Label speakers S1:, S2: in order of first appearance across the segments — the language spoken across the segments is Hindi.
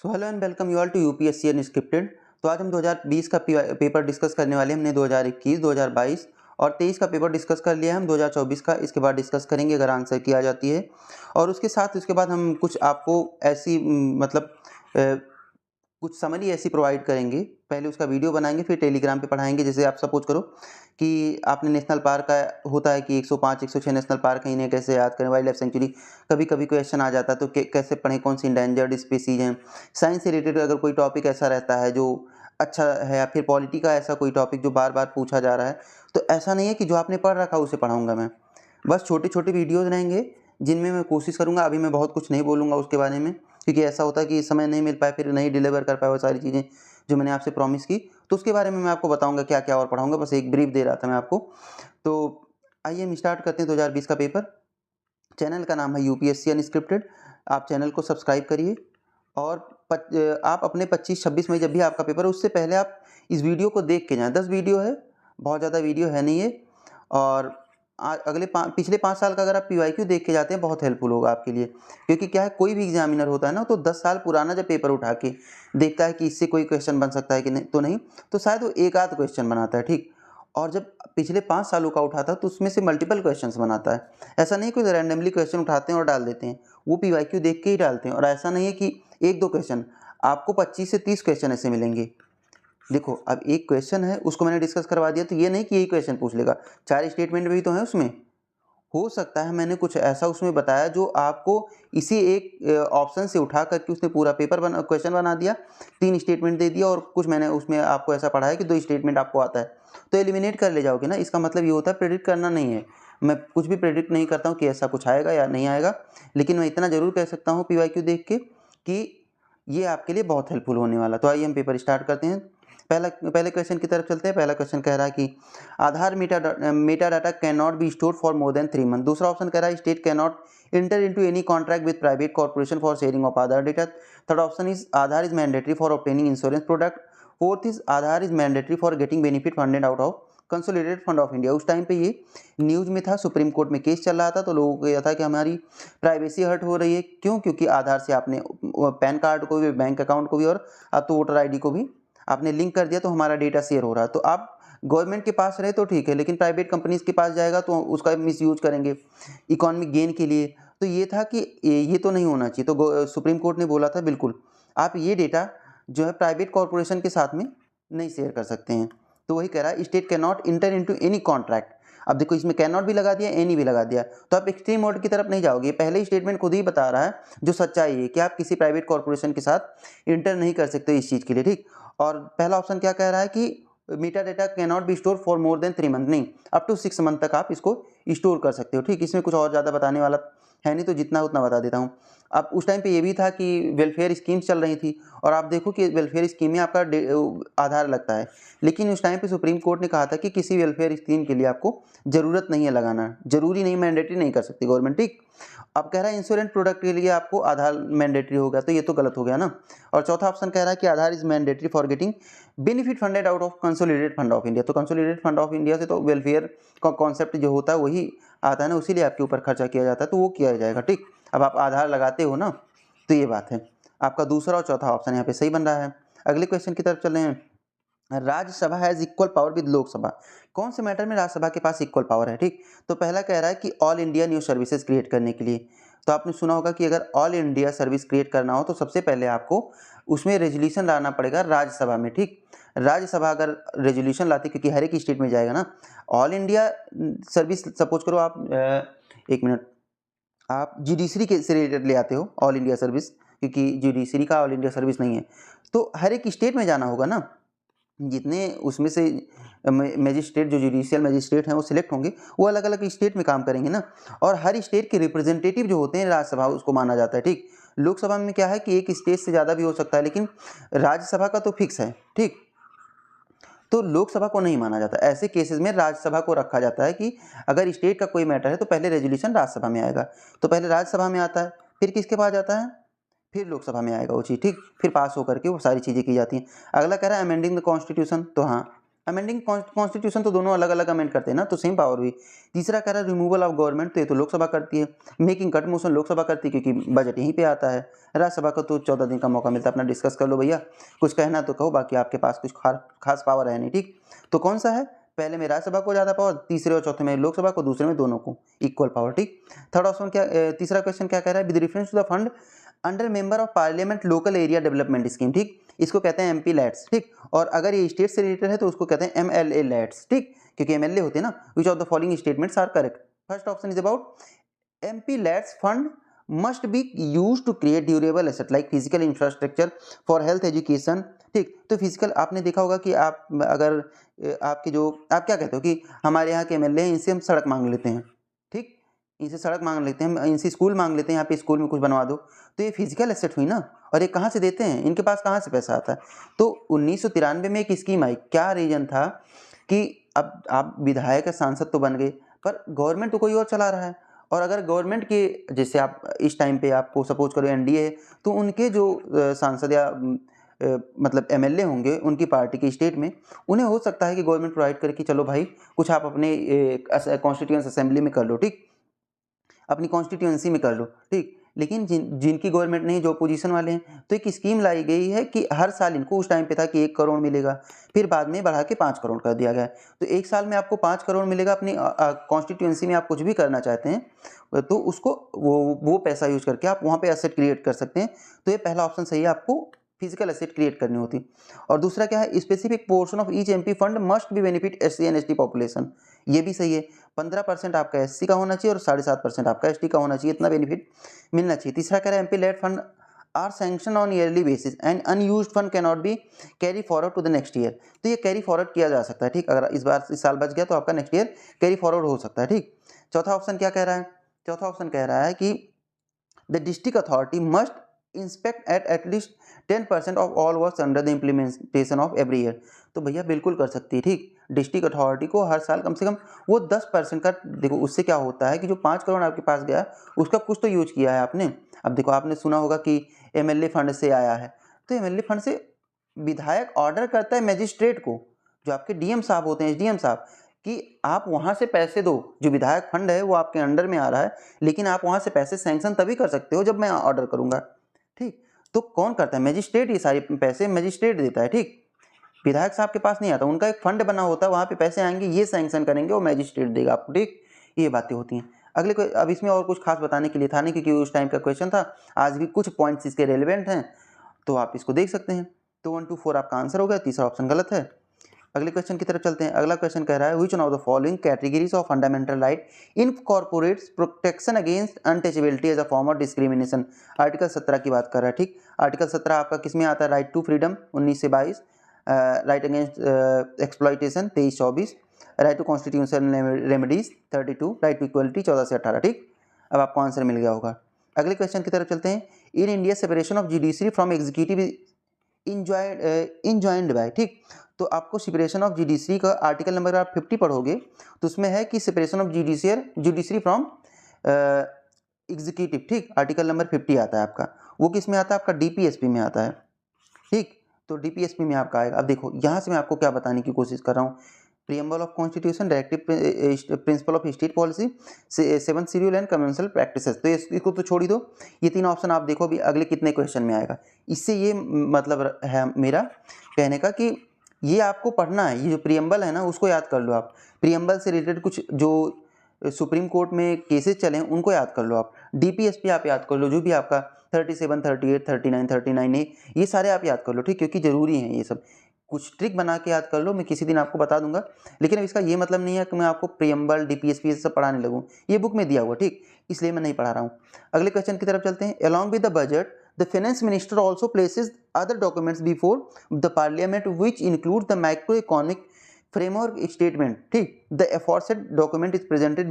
S1: So hello and welcome you all to UPSC unscripted. तो आज हम 2020 का पेपर डिस्कस करने वाले हैं। हमने 2021, 2022 और 23 का पेपर डिस्कस कर लिया है। हम 2024 का इसके बाद डिस्कस करेंगे अगर आंसर की आ जाती है। और उसके बाद हम कुछ आपको ऐसी कुछ समरी ऐसी प्रोवाइड करेंगे। पहले उसका वीडियो बनाएंगे, फिर टेलीग्राम पे पढ़ाएंगे। जैसे आप सपोज करो कि आपने नेशनल पार्क का होता है कि 105, 106 नेशनल पार्क है, इन्हें कैसे याद करें। वाइल्ड लाइफ सेंचुरी कभी कभी क्वेश्चन आ जाता है तो कैसे पढ़ें, कौन सी इंडेंजर्ड स्पीसीज हैं। साइंस से रिलेटेड अगर कोई टॉपिक ऐसा रहता है जो अच्छा है, या फिर पॉलिटी का ऐसा कोई टॉपिक जो बार बार पूछा जा रहा है, तो ऐसा नहीं है कि जो आपने पढ़ रखा उसे पढ़ाऊँगा मैं। बस छोटे छोटे वीडियोज़ रहेंगे जिनमें मैं कोशिश करूँगा, अभी मैं बहुत कुछ नहीं बोलूँगा उसके बारे में, क्योंकि ऐसा होता है कि समय नहीं मिल पाए, फिर नहीं डिलीवर कर पाए वो सारी चीज़ें जो मैंने आपसे प्रॉमिस की। तो उसके बारे में मैं आपको बताऊँगा क्या क्या और पढ़ाऊँगा। बस एक ब्रीफ दे रहा था मैं आपको। तो आइए हम स्टार्ट करते हैं 2020 का पेपर। चैनल का नाम है यूपीएससी अनस्क्रिप्टेड। आप चैनल को सब्सक्राइब करिए और आप अपने 25-26 मई जब भी आपका पेपर है उससे पहले आप इस वीडियो को देख के जाएँ। 10 वीडियो है, बहुत ज़्यादा वीडियो है नहीं ये। और पिछले 5 साल का अगर आप पीवाईक्यू देख के जाते हैं बहुत हेल्पफुल होगा आपके लिए। क्योंकि क्या है, कोई भी एग्जामिनर होता है ना, तो 10 साल पुराना जब पेपर उठा के देखता है कि इससे कोई क्वेश्चन बन सकता है कि नहीं, तो शायद वो एक आध क्वेश्चन बनाता है, ठीक। और जब पिछले 5 सालों का उठाता है तो उसमें से मल्टीपल क्वेश्चंस बनाता है। ऐसा नहीं कोई रैंडमली क्वेश्चन उठाते हैं और डाल देते हैं, वो पीवाईक्यू देख के ही डालते हैं। और ऐसा नहीं है कि 1-2 क्वेश्चन, आपको 25 से 30 क्वेश्चन ऐसे मिलेंगे। देखो, अब एक क्वेश्चन है उसको मैंने डिस्कस करवा दिया, तो ये नहीं कि यही क्वेश्चन पूछ लेगा। 4 स्टेटमेंट भी तो है उसमें। हो सकता है मैंने कुछ ऐसा उसमें बताया जो आपको इसी एक ऑप्शन से उठा करके उसने पूरा क्वेश्चन बना दिया, 3 स्टेटमेंट दे दिया, और कुछ मैंने उसमें आपको ऐसा पढ़ाया कि 2 स्टेटमेंट आपको आता है, तो एलिमिनेट कर ले जाओगे ना। इसका मतलब ये होता है प्रेडिक्ट करना नहीं है। मैं कुछ भी प्रेडिक्ट नहीं करता हूँ कि ऐसा कुछ आएगा या नहीं आएगा, लेकिन मैं इतना ज़रूर कह सकता हूँ पीवाईक्यू देख के कि ये आपके लिए बहुत हेल्पफुल होने वाला। तो आइए हम पेपर स्टार्ट करते हैं। पहले क्वेश्चन की तरफ चलते हैं। पहला क्वेश्चन कह रहा है कि Aadhaar meta data can not be store for more than 3 month. दूसरा ऑप्शन कह रहा है state can not enter into any contract with private corporation for sharing of Aadhaar data. Third option is Aadhaar is mandatory for obtaining insurance product. Fourth is Aadhaar is mandatory for getting benefit funded out of consolidated fund of India. उस टाइम पे ये न्यूज़ में था, सुप्रीम कोर्ट में केस चल रहा था, तो लोगों को यह था कि हमारी प्राइवेसी हर्ट हो रही है। क्यों? क्योंकि आधार से आपने पैन कार्ड को भी, बैंक अकाउंट को भी, और अब तो वोटर आईडी को भी आपने लिंक कर दिया, तो हमारा डेटा शेयर हो रहा है। तो आप गवर्नमेंट के पास रहे तो ठीक है, लेकिन प्राइवेट कंपनीज के पास जाएगा तो उसका मिसयूज करेंगे इकोनॉमिक गेन के लिए। तो ये था कि ये तो नहीं होना चाहिए। तो सुप्रीम कोर्ट ने बोला था बिल्कुल आप ये डेटा जो है प्राइवेट कॉर्पोरेशन के साथ में नहीं शेयर कर सकते हैं। तो वही कह रहा है state can not enter into any contract. अब देखो, इसमें कैन नॉट भी लगा दिया, एनी भी लगा दिया, तो आप एक्सट्रीम मोड की तरफ नहीं जाओगे। पहले ही स्टेटमेंट खुद ही बता रहा है जो सच्चाई है कि आप किसी प्राइवेट कॉर्पोरेशन के साथ इंटर नहीं कर सकते इस चीज़ के लिए, ठीक। और पहला ऑप्शन क्या कह रहा है कि meta data can not be store for more than 3 month, नहीं, अप टू 6 मंथ तक आप इसको स्टोर कर सकते हो, ठीक। इसमें कुछ और ज़्यादा बताने वाला है नहीं, तो जितना उतना बता देता हूँ। अब उस टाइम पे ये भी था कि वेलफेयर स्कीम्स चल रही थी, और आप देखो कि वेलफेयर स्कीम में आपका आधार लगता है, लेकिन उस टाइम पे सुप्रीम कोर्ट ने कहा था कि किसी वेलफेयर स्कीम के लिए आपको ज़रूरत नहीं है लगाना, ज़रूरी नहीं, मैंडेटरी नहीं कर सकती गवर्नमेंट, ठीक। अब कह रहा है इंश्योरेंस प्रोडक्ट के लिए आपको आधार मैंडेटरी होगा, तो ये तो गलत हो गया ना। और चौथा ऑप्शन कह रहा है कि Aadhaar is mandatory for getting benefit funded out of consolidated fund of India. तो कंसोलिडेटेड फंड ऑफ इंडिया से तो वेलफेयर का कॉन्सेप्ट जो होता है वही आता है ना, उसी लिए आपके ऊपर खर्चा किया जाता है, तो वो किया जाएगा, ठीक। अब आप आधार लगाते हो ना, तो ये बात है। आपका दूसरा और चौथा ऑप्शन यहाँ पे सही बन रहा है। अगले क्वेश्चन की तरफ चल रहे हैं। Rajya Sabha has equal power with Lok Sabha. कौन से मैटर में राज्यसभा के पास इक्वल पावर है, ठीक। तो पहला कह रहा है कि all India news services create करने के लिए। तो आपने सुना होगा कि अगर ऑल इंडिया सर्विस क्रिएट करना हो तो सबसे पहले आपको उसमें रेजोल्यूशन लाना पड़ेगा राज्यसभा में, ठीक। राज्यसभा अगर रेजोल्यूशन लाती, क्योंकि हर एक स्टेट में जाएगा ना ऑल इंडिया सर्विस। सपोज करो आप एक मिनट, आप जुडिशरी के से रिलेटेड ले आते हो ऑल इंडिया सर्विस, क्योंकि जुडिशरी का ऑल इंडिया सर्विस नहीं है, तो हर एक स्टेट में जाना होगा ना। जितने उसमें से मजिस्ट्रेट, जो जुडिशियल मजिस्ट्रेट हैं वो सिलेक्ट होंगे, वो अलग अलग स्टेट में काम करेंगे ना, और हर स्टेट के रिप्रेजेंटेटिव जो होते हैं राज्यसभा उसको माना जाता है, ठीक। लोकसभा में क्या है कि एक स्टेट से ज़्यादा भी हो सकता है, लेकिन राज्यसभा का तो फिक्स है, ठीक। तो लोकसभा को नहीं माना जाता। ऐसे केसेस में राज्यसभा को रखा जाता है कि अगर स्टेट का कोई मैटर है तो पहले रेजोल्यूशन राज्यसभा में आएगा, तो पहले राज्यसभा में आता है, फिर किसके पास जाता है, फिर लोकसभा में आएगा वो चीज़, ठीक। फिर पास होकर के वो सारी चीज़ें की जाती हैं। अगला कह रहा है अमेंडिंग द कॉन्स्टिट्यूशन। तो हाँ, अमेंडिंग कॉन्स्टिट्यूशन तो दोनों अलग अलग अमेंड करते हैं ना, तो सेम पावर हुई। तीसरा कह रहा है रिमूवल ऑफ गवर्नमेंट, तो ये तो लोकसभा करती है। मेकिंग कट मोशन लोकसभा करती है क्योंकि बजट यहीं पे आता है। राज्यसभा को तो 14 दिन का मौका मिलता है, अपना डिस्कस कर लो भैया, कुछ कहना तो कहो, बाकी आपके पास कुछ खास पावर है नहीं, ठीक। तो कौन सा है, पहले में राज्यसभा को ज़्यादा पावर, तीसरे और चौथे में लोकसभा को, दूसरे में दोनों को इक्वल पावर, ठीक। थर्ड ऑप्शन क्या, तीसरा क्वेश्चन क्या कह रहा है, with reference to the fund under member of parliament local area development scheme, ठीक। इसको कहते हैं एमपी लैट्स, ठीक। और अगर ये स्टेट से रिलेटेड है तो उसको कहते हैं एमएलए लैट्स, ठीक, क्योंकि एमएलए होते हैं ना। Which of the following statements are correct. First option is about MP LADS fund must be use to create durable asset like physical infrastructure for health education, ठीक। तो फिजिकल आपने देखा होगा कि आप अगर आपके जो आप क्या कहते हो कि हमारे यहाँ के एमएलए हैं, इनसे हम सड़क मांग लेते हैं, ठीक, इनसे सड़क मांग लेते हैं, इनसे स्कूल मांग लेते हैं, यहाँ पे स्कूल में कुछ बनवा दो, तो ये फिजिकल एसेट हुई ना। और ये कहाँ से देते हैं, इनके पास कहाँ से पैसा आता है। तो 1993 में एक स्कीम आई, क्या रीजन था कि अब आप विधायक सांसद तो बन गए पर गवर्नमेंट तो कोई और चला रहा है, और अगर गवर्नमेंट के जैसे आप इस टाइम पे आपको सपोज करो एनडीए है, तो उनके जो सांसद या मतलब एमएलए होंगे उनकी पार्टी के स्टेट में, उन्हें हो सकता है कि गवर्नमेंट प्रोवाइड करे कि चलो भाई कुछ आप अपने कॉन्स्टिट्यूएंसी असेंबली में कर लो, ठीक, अपनी कॉन्स्टिट्यूएंसी में कर लो, ठीक। लेकिन जिनकी गवर्नमेंट नहीं, जो अपोजिशन वाले हैं, तो एक स्कीम लाई गई है कि हर साल इनको, उस टाइम पे था कि 1 करोड़ मिलेगा, फिर बाद में बढ़ा के 5 करोड़ कर दिया गया है। तो एक साल में आपको 5 करोड़ मिलेगा, अपनी कॉन्स्टिट्यूएंसी में आप कुछ भी करना चाहते हैं तो उसको वो पैसा यूज करके आप वहाँ पे एसेट क्रिएट कर सकते हैं। तो ये पहला ऑप्शन सही है, आपको फिजिकल एसेट क्रिएट करनी होती। और दूसरा क्या है, specific portion of each MP fund must B benefit SC and ST population, ये भी सही है। 15% आपका एससी का होना चाहिए और 7.5% आपका एसटी का होना चाहिए, इतना बेनिफिट मिलना चाहिए। तीसरा कह रहा है MP LAD fund are sanction on yearly basis and unused fund can not be carry forward to the next year, तो ये कैरी फॉरवर्ड किया जा सकता है, ठीक। अगर इस साल बच गया तो आपका नेक्स्ट ईयर कैरी फॉरवर्ड हो सकता है, ठीक। चौथा ऑप्शन क्या कह रहा है, चौथा ऑप्शन कह रहा है कि the district authority must inspect at least 10% of all works under the implementation of every year, तो भैया बिल्कुल कर सकती है, ठीक। डिस्ट्रिक्ट अथॉरिटी को हर साल कम से कम वो 10% का, देखो उससे क्या होता है कि जो 5 करोड़ आपके पास गया उसका कुछ तो यूज किया है आपने। अब देखो आपने सुना होगा कि एमएलए फंड से आया है, तो एमएलए फंड से विधायक ऑर्डर करता है मजिस्ट्रेट को, जो आपके डीएम साहब होते हैं, एसडीएम साहब, कि आप वहाँ से पैसे दो, जो विधायक फंड है वो आपके अंडर में आ रहा है, लेकिन आप वहाँ से पैसे सैंक्शन तभी कर सकते हो जब मैं ऑर्डर करूँगा, ठीक। तो कौन करता है, मजिस्ट्रेट, ये सारे पैसे मजिस्ट्रेट देता है, ठीक। विधायक साहब के पास नहीं आता, उनका एक फंड बना होता है, वहाँ पे पैसे आएंगे, ये सैंक्शन करेंगे, वो मैजिस्ट्रेट देगा आपको, ठीक। ये बातें होती हैं। अगले को अब इसमें और कुछ खास बताने के लिए था नहीं, क्योंकि उस टाइम का क्वेश्चन था, आज भी कुछ पॉइंट्स इसके रेलिवेंट हैं, तो आप इसको देख सकते हैं। तो 1 2 4 आपका आंसर हो गया, तीसरा ऑप्शन गलत है। अगले क्वेश्चन की तरफ चलते हैं। अगला क्वेश्चन कह रहा है which one of the following categories of fundamental right incorporates protection against untouchability as a form of discrimination. Article 17 की बात कर रहा है, ठीक। आर्टिकल 17 आपका किस में आता है, राइट टू फ्रीडम 19 से 22, right against exploitation 23-24, right to constitutional remedies 32, right to equality 14 से 18, ठीक। अब आपको आंसर मिल गया होगा। अगले क्वेश्चन की तरफ चलते हैं। In India separation of judiciary from executive enjoined by, ठीक। तो आपको सेपरेशन ऑफ जुडिशरी का आर्टिकल नंबर आप 50 पढ़ोगे तो उसमें है कि separation of judiciary from executive, ठीक। आर्टिकल नंबर 50 आता है आपका, वो किस में आता है, आपका डीपीएसपी में आता है, ठीक। तो डीपीएसपी में आपका आएगा। अब देखो यहाँ से मैं आपको क्या बताने की कोशिश कर रहा हूँ, preamble of constitution, directive principle of state policy, 7th schedule and conventional practices, तो इसको तो छोड़ ही दो। ये 3 ऑप्शन आप देखो भी अगले कितने क्वेश्चन में आएगा। इससे ये मतलब है मेरा कहने का कि ये आपको पढ़ना है, ये जो प्रियम्बल है ना उसको याद कर लो आप। प्रियम्बल से रिलेटेड कुछ जो सुप्रीम कोर्ट में केसेस चले हैं उनको याद कर लो आप। डीपीएसपी आप याद कर लो, जो भी आपका 37, 38, 39, 39A, ये सारे आप याद कर लो, ठीक, क्योंकि ज़रूरी हैं ये सब। कुछ ट्रिक बना के याद कर लो, मैं किसी दिन आपको बता दूंगा, लेकिन अब इसका ये मतलब नहीं है कि मैं आपको प्रियम्बल डीपीएसपी ये सब पढ़ाने लगूँ, ये बुक में दिया हुआ, ठीक, इसलिए मैं नहीं पढ़ा रहा हूँ। अगले क्वेश्चन की तरफ चलते हैं। Along with the budget the finance minister also places other documents before the parliament which include the micro economic framework statement, ठीक। The aforesaid document is presented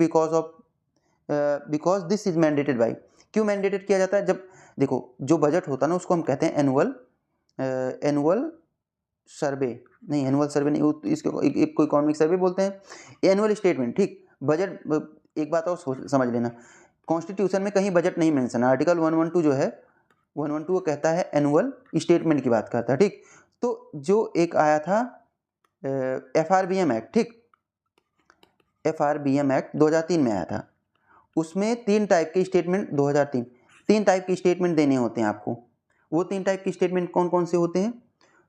S1: because this is mandated by. क्यों मैंडेटेड किया जाता है, जब देखो जो बजट होता है ना उसको हम कहते हैं एनुअल सर्वे, नहीं एनुअल सर्वे नहीं, इसको एक कोई इकोनॉमिक सर्वे बोलते हैं, एनुअल स्टेटमेंट, ठीक। बजट एक बात और समझ लेना, कॉन्स्टिट्यूशन में कहीं बजट नहीं मेंशन है। आर्टिकल 112 जो है 112 कहता है एनुअल स्टेटमेंट की बात करता है, ठीक। तो जो एक आया था FRBM एक्ट, ठीक, FRBM एक्ट 2003 में आया था। उसमें 3 टाइप के स्टेटमेंट 2003 3 टाइप के स्टेटमेंट देने होते हैं आपको। वो 3 टाइप के स्टेटमेंट कौन कौन से होते हैं?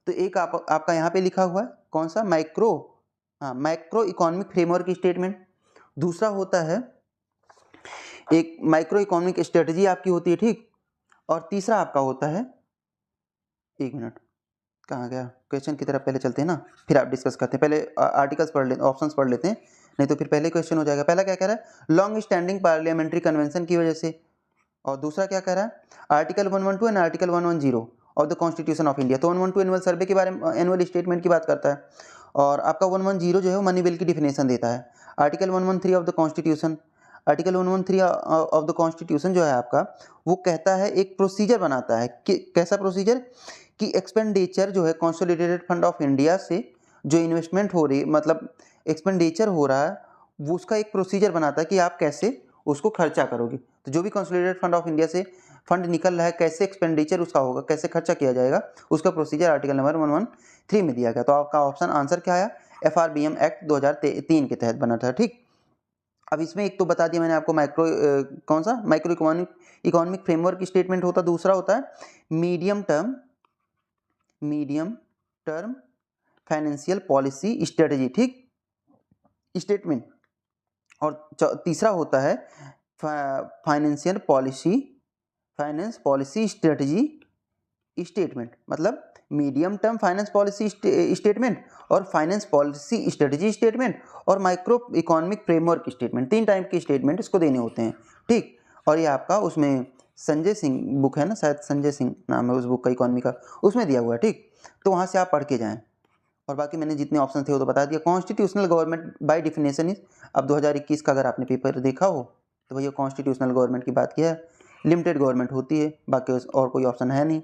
S1: तो एक आपका यहाँ पे लिखा हुआ है, कौन सा? Micro economic framework statement. दूसरा होता है एक माइक्रो इकोनॉमिक स्ट्रेटजी आपकी होती है, ठीक। और तीसरा आपका होता है, एक मिनट कहाँ गया, क्वेश्चन की तरफ पहले चलते हैं ना, फिर आप डिस्कस करते हैं। पहले आर्टिकल्स पढ़ लेते, ऑप्शंस पढ़ लेते हैं, नहीं तो फिर पहले क्वेश्चन हो जाएगा। पहला क्या कह रहा है? लॉन्ग स्टैंडिंग पार्लियामेंट्री कन्वेंशन की वजह से। और दूसरा क्या कह रहा है? Article 112 and article 110 of the constitution of India. तो 112 एनुअल सर्वे के बारे में, एनुअल स्टेटमेंट की बात करता है। और आपका 110 जो है वो मनी बिल की डिफिनेशन देता है। Article 113 of the constitution, article 113 of the constitution जो है आपका, वो कहता है, एक प्रोसीजर बनाता है कि कैसा प्रोसीजर, कि एक्सपेंडिचर जो है कंसोलिडेटेड फंड ऑफ इंडिया से जो इन्वेस्टमेंट हो रही, मतलब एक्सपेंडिचर हो रहा है, वो उसका एक प्रोसीजर बनाता है कि आप कैसे उसको खर्चा करोगे। तो जो भी कंसोलिडेटेड फंड ऑफ इंडिया से फंड निकल रहा है, कैसे एक्सपेंडिचर उसका होगा, कैसे खर्चा किया जाएगा, उसका प्रोसीजर आर्टिकल नंबर 113 में दिया गया। तो आपका ऑप्शन आंसर क्या आया? FRBM एक्ट 2003 के तहत बना था, ठीक। अब इसमें एक तो बता दिया मैंने आपको, कौन सा? माइक्रो इकोनॉमिक फ्रेमवर्क स्टेटमेंट होता है। दूसरा होता है medium term financial policy strategy, ठीक, स्टेटमेंट। और तीसरा होता है फाइनेंस पॉलिसी स्ट्रेटजी स्टेटमेंट, मतलब medium term finance policy statement और फाइनेंस पॉलिसी स्ट्रेटजी स्टेटमेंट और micro economic framework statement. 3 type के स्टेटमेंट इसको देने होते हैं, ठीक। और ये आपका उसमें संजय सिंह बुक है ना, शायद संजय सिंह नाम है उस बुक का, इकोनॉमी का, उसमें दिया हुआ है, ठीक। तो वहाँ से आप पढ़ के जाएँ। और बाकी मैंने जितने ऑप्शन थे वो तो बता दिया। Constitutional government by definition is, अब 2021 का अगर आपने पेपर देखा हो तो भैया कॉन्स्टिट्यूशनल गवर्नमेंट की बात किया है, लिमिटेड गवर्नमेंट होती है, बाकी और कोई ऑप्शन है नहीं।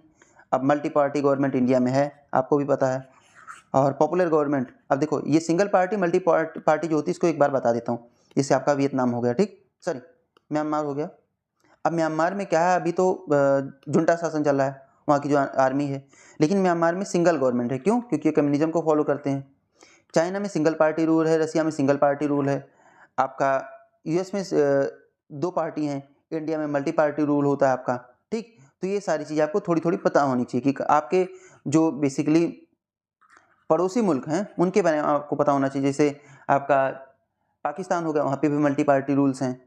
S1: अब मल्टी पार्टी गवर्नमेंट इंडिया में है, आपको भी पता है। और पॉपुलर गवर्नमेंट, अब देखो ये सिंगल पार्टी मल्टी पार्टी जो होती है, इसको एक बार बता देता हूँ। इससे आपका वियतनाम हो गया, ठीक, सॉरी म्यांमार हो गया। अब म्यांमार में क्या है, अभी तो जुंटा शासन चल रहा है, वहाँ की जो आर्मी है, लेकिन म्यांमार में सिंगल गवर्नमेंट है। क्यों? क्योंकि कम्युनिज्म को फॉलो करते हैं। चाइना में सिंगल पार्टी रूल है, रसिया में सिंगल पार्टी रूल है, आपका यूएस में 2 पार्टी हैं, इंडिया में मल्टी पार्टी रूल होता है आपका, ठीक। तो ये सारी चीज़ें आपको थोड़ी थोड़ी पता होनी चाहिए कि आपके जो बेसिकली पड़ोसी मुल्क हैं उनके बारे में आपको पता होना चाहिए। जैसे आपका पाकिस्तान हो गया, वहाँ पे भी मल्टी पार्टी रूल्स हैं,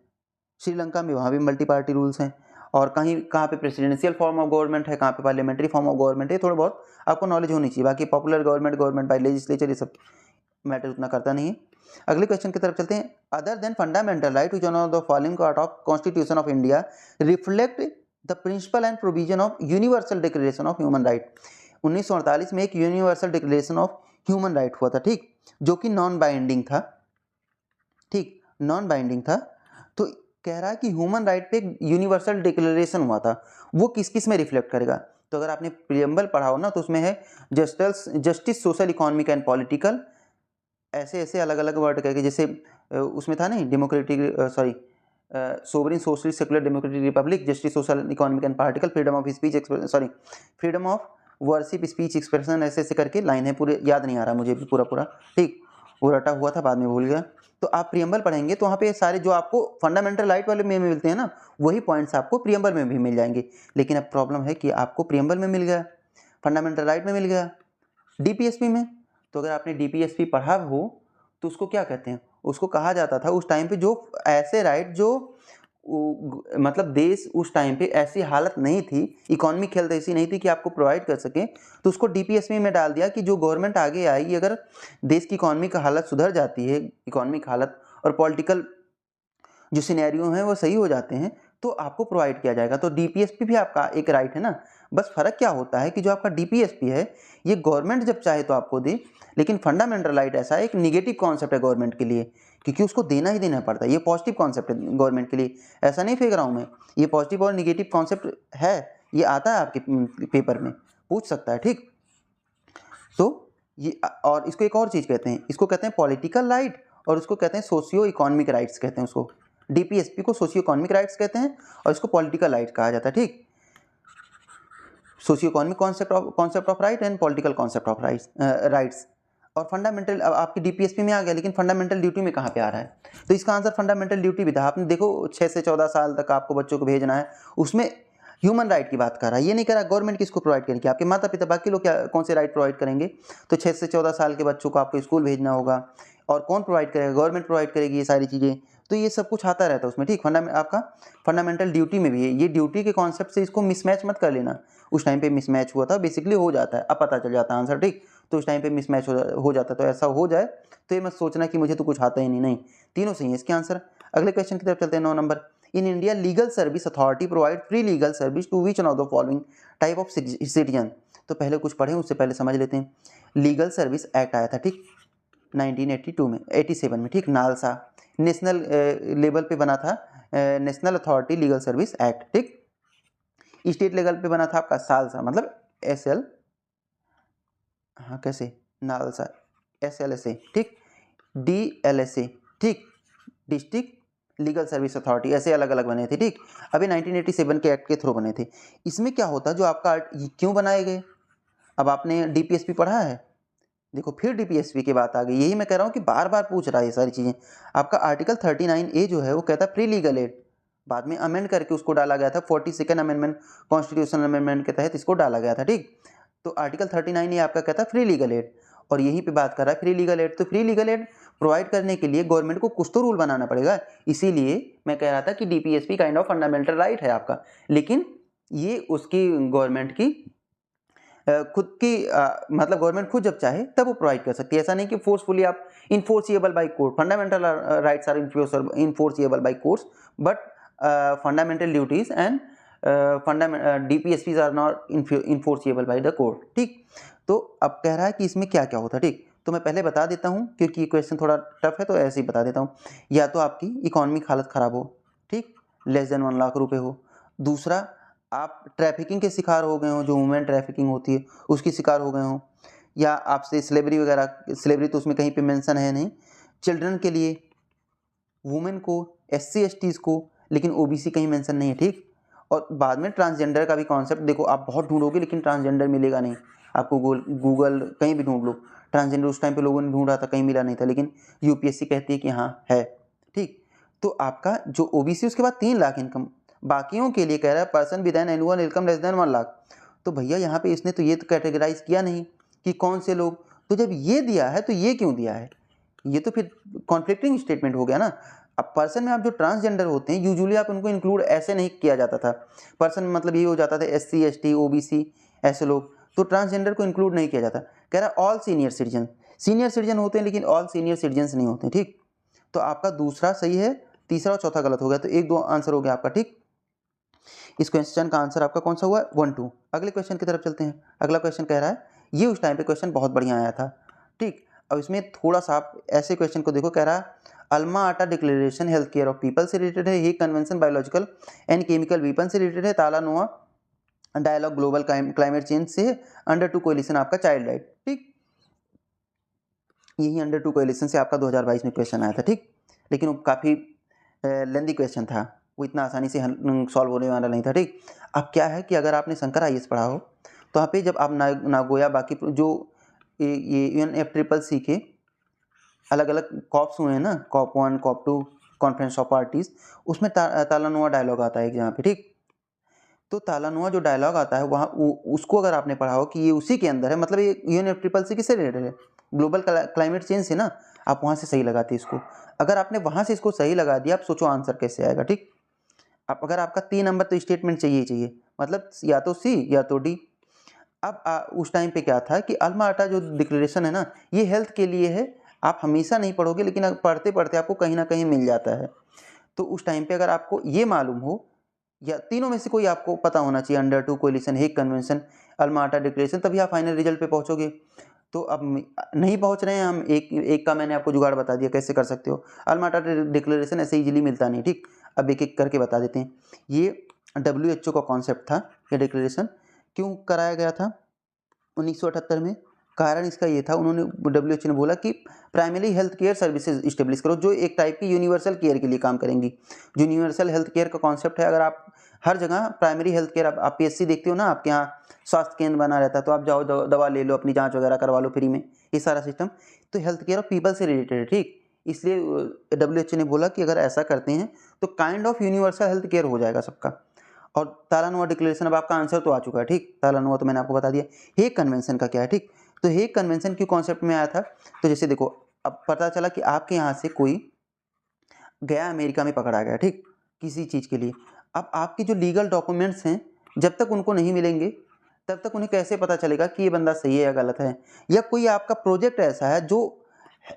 S1: श्रीलंका में वहाँ भी मल्टी पार्टी रूल्स हैं, और कहीं कहाँ पे प्रेसिडेंशियल फॉर्म ऑफ गवर्नमेंट है, कहाँ पे पार्लियामेंट्री फॉर्म ऑफ गवर्नमेंट है, थोड़ा बहुत आपको नॉलेज होनी चाहिए। बाकी पॉपुलर गवर्नमेंट बाय लेजिस्लेचर, ये सब मैटर उतना करता नहीं है। अगले क्वेश्चन की तरफ चलते हैं। Other than fundamental right which one of the following part of constitution of India reflect the principle and provision of universal declaration of human right. 1948 में एक universal declaration of human right हुआ था, ठीक, जो कि नॉन बाइंडिंग था, ठीक, नॉन बाइंडिंग था। तो कह रहा है कि ह्यूमन राइट पे एक यूनिवर्सल डिक्लेरेशन हुआ था, वो किस किस में रिफ्लेक्ट करेगा। तो अगर आपने प्रियम्बल पढ़ा हो ना, तो उसमें है justice social economic and political, ऐसे ऐसे अलग अलग वर्ड करके, जैसे उसमें था नहीं, democratic sovereign socialist secular democratic Republic, justice social economic and political, freedom of speech freedom of worship speech expression, ऐसे ऐसे करके लाइन है, पूरे याद नहीं आ रहा मुझे भी पूरा, ठीक, वो रटा हुआ था, बाद में भूल गया। तो आप प्रियम्बल पढ़ेंगे तो वहाँ पे सारे जो आपको फंडामेंटल राइट वाले में मिलते हैं ना, वही पॉइंट्स आपको प्रियम्बल में भी मिल जाएंगे। लेकिन अब प्रॉब्लम है कि आपको प्रियम्बल में मिल गया, फंडामेंटल राइट में मिल गया, डीपीएसपी में। तो अगर आपने डीपीएसपी पढ़ा हो तो उसको क्या कहते हैं, उसको कहा जाता था उस टाइम पे जो ऐसे राइट जो मतलब देश उस टाइम पे ऐसी हालत नहीं थी, इकोनॉमिक हेल्थ ऐसी नहीं थी कि आपको प्रोवाइड कर सके, तो उसको डीपीएसपी में डाल दिया कि जो गवर्नमेंट आगे आएगी, अगर देश की इकोनॉमिक हालत सुधर जाती है, इकोनॉमिक हालत और पॉलिटिकल जो सिनेरियो हैं वो सही हो जाते हैं, तो आपको प्रोवाइड किया जाएगा। तो डीपीएसपी भी आपका एक राइट है ना। बस फ़र्क क्या होता है कि जो आपका डीपीएसपी है, ये गवर्नमेंट जब चाहे तो आपको दे, लेकिन फंडामेंटल राइट ऐसा है, एक निगेटिव कॉन्सेप्ट है गवर्नमेंट के लिए, क्योंकि उसको देना ही देना पड़ता है। ये पॉजिटिव कॉन्सेप्ट है गवर्नमेंट के लिए, ऐसा नहीं फेंक रहा हूँ मैं, ये पॉजिटिव और निगेटिव कॉन्सेप्ट है, ये आता है आपके पेपर में, पूछ सकता है, ठीक। तो ये, और इसको एक और चीज़ कहते हैं, इसको कहते हैं पॉलिटिकल राइट, और उसको कहते हैं सोशियो इकोनॉमिक राइट्स कहते हैं उसको। डीपीएसपी को सोशियो इकोनॉमिक राइट्स कहते हैं और इसको पॉलिटिकल राइट कहा जाता है, ठीक। Socio economic concept of right and political concept of rights. और फंडामेंटल अब आपकी डीपीएसपी में आ गया, लेकिन फंडामेंटल ड्यूटी में कहाँ पे आ रहा है? तो इसका आंसर फंडामेंटल ड्यूटी भी था। आपने देखो 6 से 14 साल तक आपको बच्चों को भेजना है, उसमें ह्यूमन राइट की बात कर रहा है, ये नहीं कह रहा गवर्नमेंट किसको प्रोवाइड करेगी, आपके माता पिता, बाकी लोग क्या कौन से राइट प्रोवाइड करेंगे? तो 6 से 14 साल के बच्चों को आपको स्कूल भेजना होगा, और कौन प्रोवाइड करेगा? गवर्नमेंट प्रोवाइड करेगी ये सारी चीज़ें। तो ये सब कुछ आता रहता है उसमें, ठीक। आपका फंडामेंटल ड्यूटी में भी है, ये ड्यूटी के कॉन्सेप्ट से इसको मिसमैच मत कर लेना। उस टाइम पे मिसमैच हुआ था, बेसिकली हो जाता है, अब पता चल जाता है आंसर, ठीक। तो उस टाइम पे मिसमैच हो जाता है, तो ऐसा हो जाए तो ये मत सोचना कि मुझे तो कुछ आता ही नहीं, नहीं, तीनों सही है इसके आंसर। अगले क्वेश्चन की तरफ चलते हैं, 9 number. In India legal service authority provide free legal service to which one of the following type of citizen. तो पहले कुछ पढ़े, उससे पहले समझ लेते हैं। लीगल सर्विस एक्ट आया था, ठीक, 1982 में, 87 में, ठीक। नालसा नेशनल लेवल पे बना था, national authority legal service act, ठीक। स्टेट लेवल पे बना था आपका सालसा, मतलब SL, हाँ कैसे, नालसा SLSA, ठीक। DLSA, ठीक, डिस्ट्रिक्ट लीगल सर्विस अथॉरिटी, ऐसे अलग अलग बने थे, ठीक। अभी 1987 के एक्ट के थ्रू बने थे। इसमें क्या होता है, जो आपका क्यों बनाए गए? अब आपने डीपीएसपी पढ़ा है, देखो फिर डीपीएसपी की बात आ गई, यही मैं कह रहा हूँ कि बार बार पूछ रहा है ये सारी चीज़ें। आपका आर्टिकल 39A जो है वो कहता है प्री लीगल एड, बाद में अमेंड करके उसको डाला गया था, 42nd अमेंडमेंट कॉन्स्टिट्यूशनल अमेंडमेंट के तहत इसको डाला गया था, ठीक। तो आर्टिकल 39A आपका कहता है फ्री लीगल एड, और यहीं पे बात कर रहा है फ्री लीगल एड। तो फ्री लीगल एड प्रोवाइड करने के लिए गवर्नमेंट को कुछ तो रूल बनाना पड़ेगा, इसीलिए मैं कह रहा था कि DPSP kind of fundamental right है आपका, लेकिन ये उसकी गवर्नमेंट की खुद की मतलब गवर्नमेंट खुद जब चाहे तब वो प्रोवाइड कर सकती है, ऐसा नहीं कि फोर्सफुली आप enforceable by court. Fundamental rights are enforceable by courts, but fundamental duties and DPSPs are not enforceable by the court, ठीक। तो अब कह रहा है कि इसमें क्या क्या होता है, ठीक। तो मैं पहले बता देता हूँ, क्योंकि क्वेश्चन थोड़ा टफ है तो ऐसे ही बता देता हूँ। या तो आपकी इकोनॉमिक हालत ख़राब हो, ठीक, लेस देन 1 लाख रुपए हो। दूसरा, आप ट्रैफिकिंग के शिकार हो गए हो, जो वुमेन ट्रैफिकिंग होती है उसकी शिकार हो गए हो, या आपसे स्लेवरी वगैरह, स्लेवरी तो उसमें कहीं पे मेंशन है नहीं। चिल्ड्रन के लिए, वुमेन को, SC STs को, लेकिन OBC कहीं मेंशन नहीं है, ठीक। और बाद में ट्रांसजेंडर का भी कॉन्सेप्ट, देखो आप बहुत ढूंढोगे लेकिन ट्रांसजेंडर मिलेगा नहीं आपको, गूगल कहीं भी ढूंढ लो, ट्रांसजेंडर उस टाइम पे लोगों ने ढूंढा था, कहीं मिला नहीं था, लेकिन UPSC कहती है कि हाँ है, ठीक। तो आपका जो OBC, उसके बाद 3 लाख इनकम, बाकियों के लिए कह रहा है person with an annual income less than 1 lakh. तो भैया यहाँ पे इसने तो ये तो कैटेगराइज किया नहीं कि कौन से लोग, तो जब ये दिया है तो ये क्यों दिया है? ये तो फिर कॉन्फ्लिक्टिंग स्टेटमेंट हो गया ना। अब पर्सन में आप जो ट्रांसजेंडर होते हैं यूजुअली आप उनको इंक्लूड ऐसे नहीं किया जाता था, पर्सन में मतलब ये हो जाता था SC ST OBC ऐसे लोग, तो ट्रांसजेंडर को इंक्लूड नहीं किया जाता। कह रहा है ऑल सीनियर सिटीजन होते हैं, लेकिन ऑल सीनियर सिटीजन नहीं होते, ठीक। तो आपका दूसरा सही है, तीसरा और चौथा गलत हो गया, तो 1 2 आंसर हो गया आपका, ठीक। इस क्वेश्चन का आंसर आपका कौन सा हुआ? 1 2। अगले क्वेश्चन की तरफ चलते हैं। अगला क्वेश्चन कह रहा है, ये उस टाइम पे क्वेश्चन बहुत बढ़िया आया था, ठीक। अब इसमें थोड़ा सा आप ऐसे क्वेश्चन को देखो, कह रहा है अल्मा आटा declaration health care of people से रिलेटेड है, Hague convention biological and chemical weapon से रिलेटेड है, ताला नोआ डायलॉग ग्लोबल क्लाइमेट चेंज से, अंडर 2 कोलिशन आपका चाइल्ड राइट, ठीक। यही अंडर 2 कोलिशन से आपका 2022 में क्वेश्चन आया था, ठीक। लेकिन वो काफ़ी लेंदी क्वेश्चन था, वो इतना आसानी से सॉल्व होने वाला नहीं था, ठीक। अब क्या है कि अगर आपने शंकर IAS पढ़ा हो तो यहाँ पे जब आप नागोया बाकी जो ये UNFCCC के अलग अलग कॉप्स हुए हैं ना, COP 1 COP 2 conference of parties, उसमें तालानुआ डायलॉग आता है यहाँ पे, ठीक। तो तालानुआ जो डायलॉग आता है वहाँ उसको अगर आपने पढ़ा हो कि ये उसी के अंदर है, मतलब ये UNFCCC किससे रिलेटेड है? ग्लोबल क्लाइमेट चेंज से ना, आप वहाँ से सही लगाते इसको। अगर आपने वहाँ से इसको सही लगा दिया, आप सोचो आंसर कैसे आएगा, ठीक। अब अगर आपका 3 नंबर तो स्टेटमेंट चाहिए, मतलब या तो C या तो D। अब उस टाइम पे क्या था कि अल्मा आटा जो डिक्लेरेशन है ना, ये हेल्थ के लिए है, आप हमेशा नहीं पढ़ोगे लेकिन पढ़ते पढ़ते आपको कहीं ना कहीं मिल जाता है। तो उस टाइम पे अगर आपको ये मालूम हो, या तीनों में से कोई आपको पता होना चाहिए, under 2 collision, Hague convention, Alma आटा डिक्लेरेशन, तभी आप फाइनल रिजल्ट पे पहुंचोगे। तो अब नहीं पहुंच रहे हैं हम, एक का मैंने आपको जुगाड़ बता दिया कैसे कर सकते हो। अल्मा आटा डिक्लेरेशन ऐसे इजीली मिलता नहीं, ठीक। अब एक एक करके बता देते हैं। ये WHO का कॉन्सेप्ट था, ये डिक्लेरेशन क्यों कराया गया था 1978 में? कारण इसका ये था, उन्होंने WHO ने बोला कि primary health care services establish करो, जो एक टाइप की यूनिवर्सल केयर के लिए काम करेंगी। यूनिवर्सल हेल्थ केयर का कॉन्सेप्ट है, अगर आप हर जगह प्राइमरी हेल्थ केयर, आप पीएचसी देखते हो ना, आपके यहाँ स्वास्थ्य केंद्र बना रहता है, तो आप जाओ दवा ले लो, अपनी जांच वगैरह करवा लो फ्री में, ये सारा सिस्टम। तो हेल्थ केयर ऑफ पीपल से रिलेटेड है, ठीक। इसलिए WHO ने बोला कि अगर ऐसा करते हैं तो kind of universal health care हो जाएगा सबका। और तालानुआ डिक्लेरेशन, अब आपका आंसर तो आ चुका है, ठीक। तालानुआ तो मैंने आपको बता दिया। हेग कन्वेंशन का क्या है, ठीक। तो हेग कन्वेंशन क्यों कॉन्सेप्ट में आया था, तो जैसे देखो, अब पता चला कि आपके यहाँ से कोई गया अमेरिका में पकड़ा गया, ठीक, किसी चीज़ के लिए। अब आपके जो लीगल डॉक्यूमेंट्स हैं, जब तक उनको नहीं मिलेंगे तब तक उन्हें कैसे पता चलेगा कि ये बंदा सही है या गलत है। या कोई आपका प्रोजेक्ट ऐसा है जो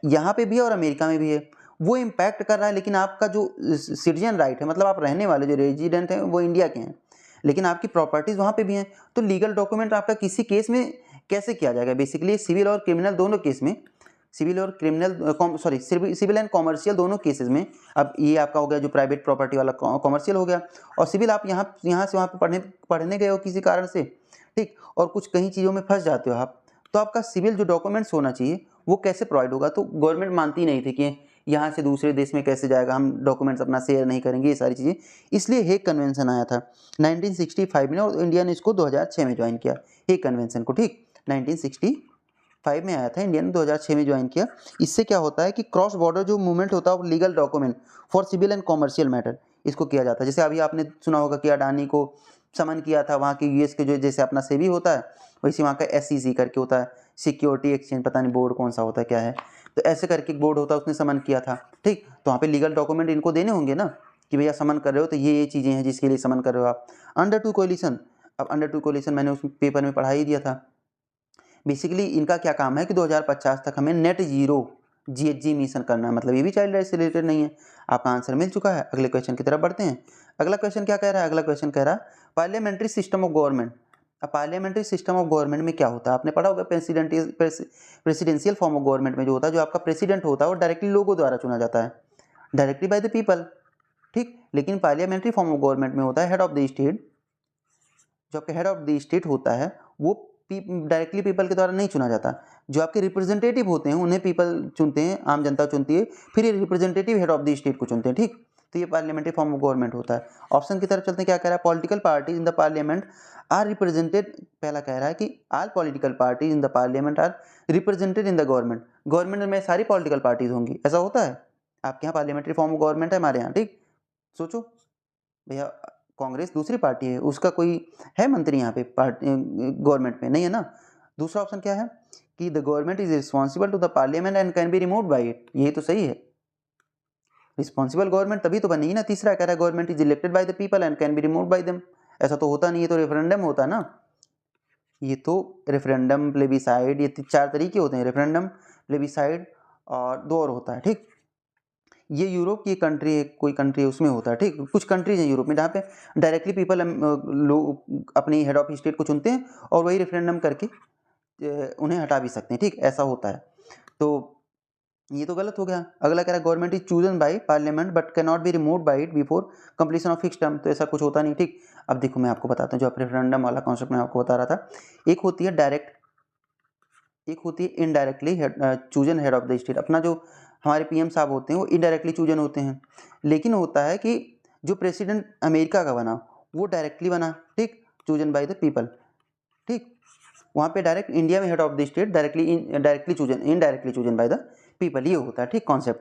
S1: यहाँ पे भी है और अमेरिका में भी है, वो इम्पैक्ट कर रहा है, लेकिन आपका जो सिटीजन राइट है, मतलब आप रहने वाले जो रेजिडेंट हैं वो इंडिया के हैं, लेकिन आपकी प्रॉपर्टीज़ वहाँ पे भी हैं, तो लीगल डॉक्यूमेंट आपका किसी केस में कैसे किया जाएगा। बेसिकली सिविल और क्रिमिनल दोनों केस में, सिविल और क्रिमिनल सिविल एंड कॉमर्शियल दोनों केसेस में। अब ये आपका हो गया जो प्राइवेट प्रॉपर्टी वाला, कॉमर्शियल हो गया, और सिविल आप यहाँ से वहाँ पे पढ़ने गए हो किसी कारण से, ठीक, और कुछ कहीं चीज़ों में फंस जाते हो आप, तो आपका सिविल जो डॉक्यूमेंट्स होना चाहिए वो कैसे प्रोवाइड होगा। तो गवर्नमेंट मानती नहीं थी कि यहाँ से दूसरे देश में कैसे जाएगा, हम डॉक्यूमेंट्स अपना शेयर नहीं करेंगे, ये सारी चीज़ें। इसलिए हेग कन्वेंशन आया था 1965 में, और इंडिया ने इसको 2006 में ज्वाइन किया, हेग कन्वेंशन को, ठीक। 1965 में आया था, इंडिया ने 2006 में ज्वाइन किया। इससे क्या होता है कि क्रॉस बॉर्डर जो मूवमेंट होता है legal document for civil and commercial matter, इसको किया जाता है। जैसे अभी आपने सुना होगा कि अडानी को समन किया था वहाँ के यूएस के जो, जैसे अपना सेबी होता है वैसे वहाँ का SEC करके होता है, सिक्योरिटी एक्सचेंज, पता नहीं बोर्ड कौन सा होता है क्या है, तो ऐसे करके एक बोर्ड होता है, उसने समन किया था, ठीक। तो वहाँ पे लीगल डॉक्यूमेंट इनको देने होंगे ना कि भैया समन कर रहे हो तो ये चीज़ें हैं जिसके लिए समन कर रहे हो आप। अंडर टू कोलिशन, अब अंडर टू कोलिशन मैंने उस पेपर में पढ़ा ही दिया था। बेसिकली इनका क्या काम है कि 2050 तक हमें नेट जीरो GHG मिशन करना है, मतलब ये भी चाइल्ड राइट से रिलेटेड नहीं है। आपका आंसर मिल चुका है। अगले क्वेश्चन की तरफ बढ़ते हैं। अगला क्वेश्चन क्या कह रहा है, अगला क्वेश्चन कह रहा है पार्लियामेंट्री सिस्टम ऑफ गवर्नमेंट। अब पार्लियामेंट्री सिस्टम ऑफ गवर्नमेंट में क्या होता है, आपने पढ़ा होगा प्रेसिडेंशियल फॉर्म ऑफ गवर्नमेंट में जो होता है, जो आपका प्रेसिडेंट होता है वो डायरेक्टली लोगों द्वारा चुना जाता है, डायरेक्टली बाय द पीपल, ठीक। लेकिन पार्लियामेंट्री फॉर्म ऑफ गवर्नमेंट में होता है हेड ऑफ द स्टेट, जो आपका हेड ऑफ द स्टेट होता है वो डायरेक्टली पीपल के द्वारा नहीं चुना जाता। जो आपके रिप्रेजेंटेटिव होते हैं उन्हें पीपल चुनते हैं, आम जनता चुनती है, फिर ये representative head of the state को चुनते हैं, ठीक। तो ये पार्लियामेंट्री फॉर्म ऑफ गवर्नमेंट होता है। ऑप्शन की तरफ चलते हैं, क्या कह रहा है, political parties in the parliament are represented, पहला कह रहा है कि all political parties in the parliament are represented in the government. Government में सारी पॉलिटिकल पार्टीज होंगी, ऐसा होता है आपके यहाँ पार्लियामेंट्री फॉर्म ऑफ गवर्नमेंट है, हमारे यहाँ, ठीक। सोचो भैया, कांग्रेस दूसरी पार्टी है, उसका कोई है मंत्री यहाँ पे पार्टी गवर्नमेंट में नहीं है ना। दूसरा ऑप्शन क्या है कि the government is responsible to the parliament and can be removed by it, ये तो सही है, रिस्पॉन्सिबल गवर्नमेंट तभी तो बनेगी ना। तीसरा कह रहा है government is elected by the people and can be removed bye them, ऐसा तो होता नहीं, ये तो रेफरेंडम होता है ना, ये तो रेफरेंडम प्लेबिसाइड, ये 4 तरीके होते हैं, रेफरेंडम, प्लेबिसाइड और 2 और होता है, ठीक। ये यूरोप की कंट्री है, कोई कंट्री है उसमें होता है, ठीक। कुछ कंट्रीज हैं यूरोप में जहाँ पे डायरेक्टली पीपल लोग अपनी हेड ऑफ स्टेट को चुनते हैं और वही रेफरेंडम करके उन्हें हटा भी सकते हैं, ठीक, ऐसा होता है। तो ये तो गलत हो गया। अगला कह रहा है government is chosen by parliament but can not B removed by it before completion of fix term, तो ऐसा कुछ होता नहीं, ठीक। अब देखो मैं आपको बताता हूँ, जो रेफरेंडम वाला कॉन्सेप्ट मैं आपको बता रहा था, एक होती है डायरेक्ट, एक होती है indirectly chosen head of the state. अपना जो हमारे PM साहब होते हैं वो इनडायरेक्टली चूजन होते हैं, लेकिन होता है कि जो प्रेसिडेंट अमेरिका का बना वो डायरेक्टली बना, ठीक, चूजन बाय द पीपल, ठीक। वहाँ पे डायरेक्ट, इंडिया में head of the state directly chosen, indirectly chosen by the people, ये होता है, ठीक, कॉन्सेप्ट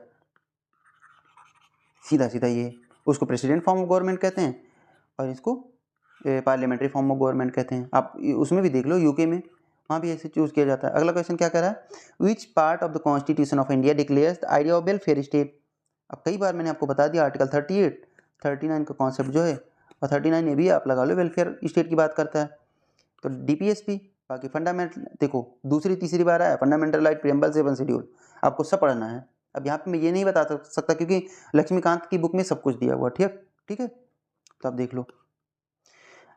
S1: सीधा सीधा ये। उसको प्रेसिडेंट फॉर्म ऑफ गवर्नमेंट कहते हैं और इसको पार्लियामेंट्री फॉर्म ऑफ गवर्नमेंट कहते हैं। आप उसमें भी देख लो, यूके में, वहाँ भी ऐसे चूज़ किया जाता है। अगला क्वेश्चन क्या कह रहा है, which part of the constitution of India declares the idea of welfare state. अब कई बार मैंने आपको बता दिया, आर्टिकल 38, 39 का कॉन्सेप्ट जो है, और 39 ये भी आप लगा लो, वेलफेयर स्टेट की बात करता है। तो DPSP, बाकी फंडामेंटल, देखो दूसरी तीसरी बार आया, फंडामेंटल राइट, प्रियम्बल, 7 शेड्यूल, आपको सब पढ़ना है। अब यहाँ पे मैं ये नहीं बता सकता क्योंकि लक्ष्मीकांत की बुक में सब कुछ दिया हुआ, ठीक, ठीक है, तो आप देख लो।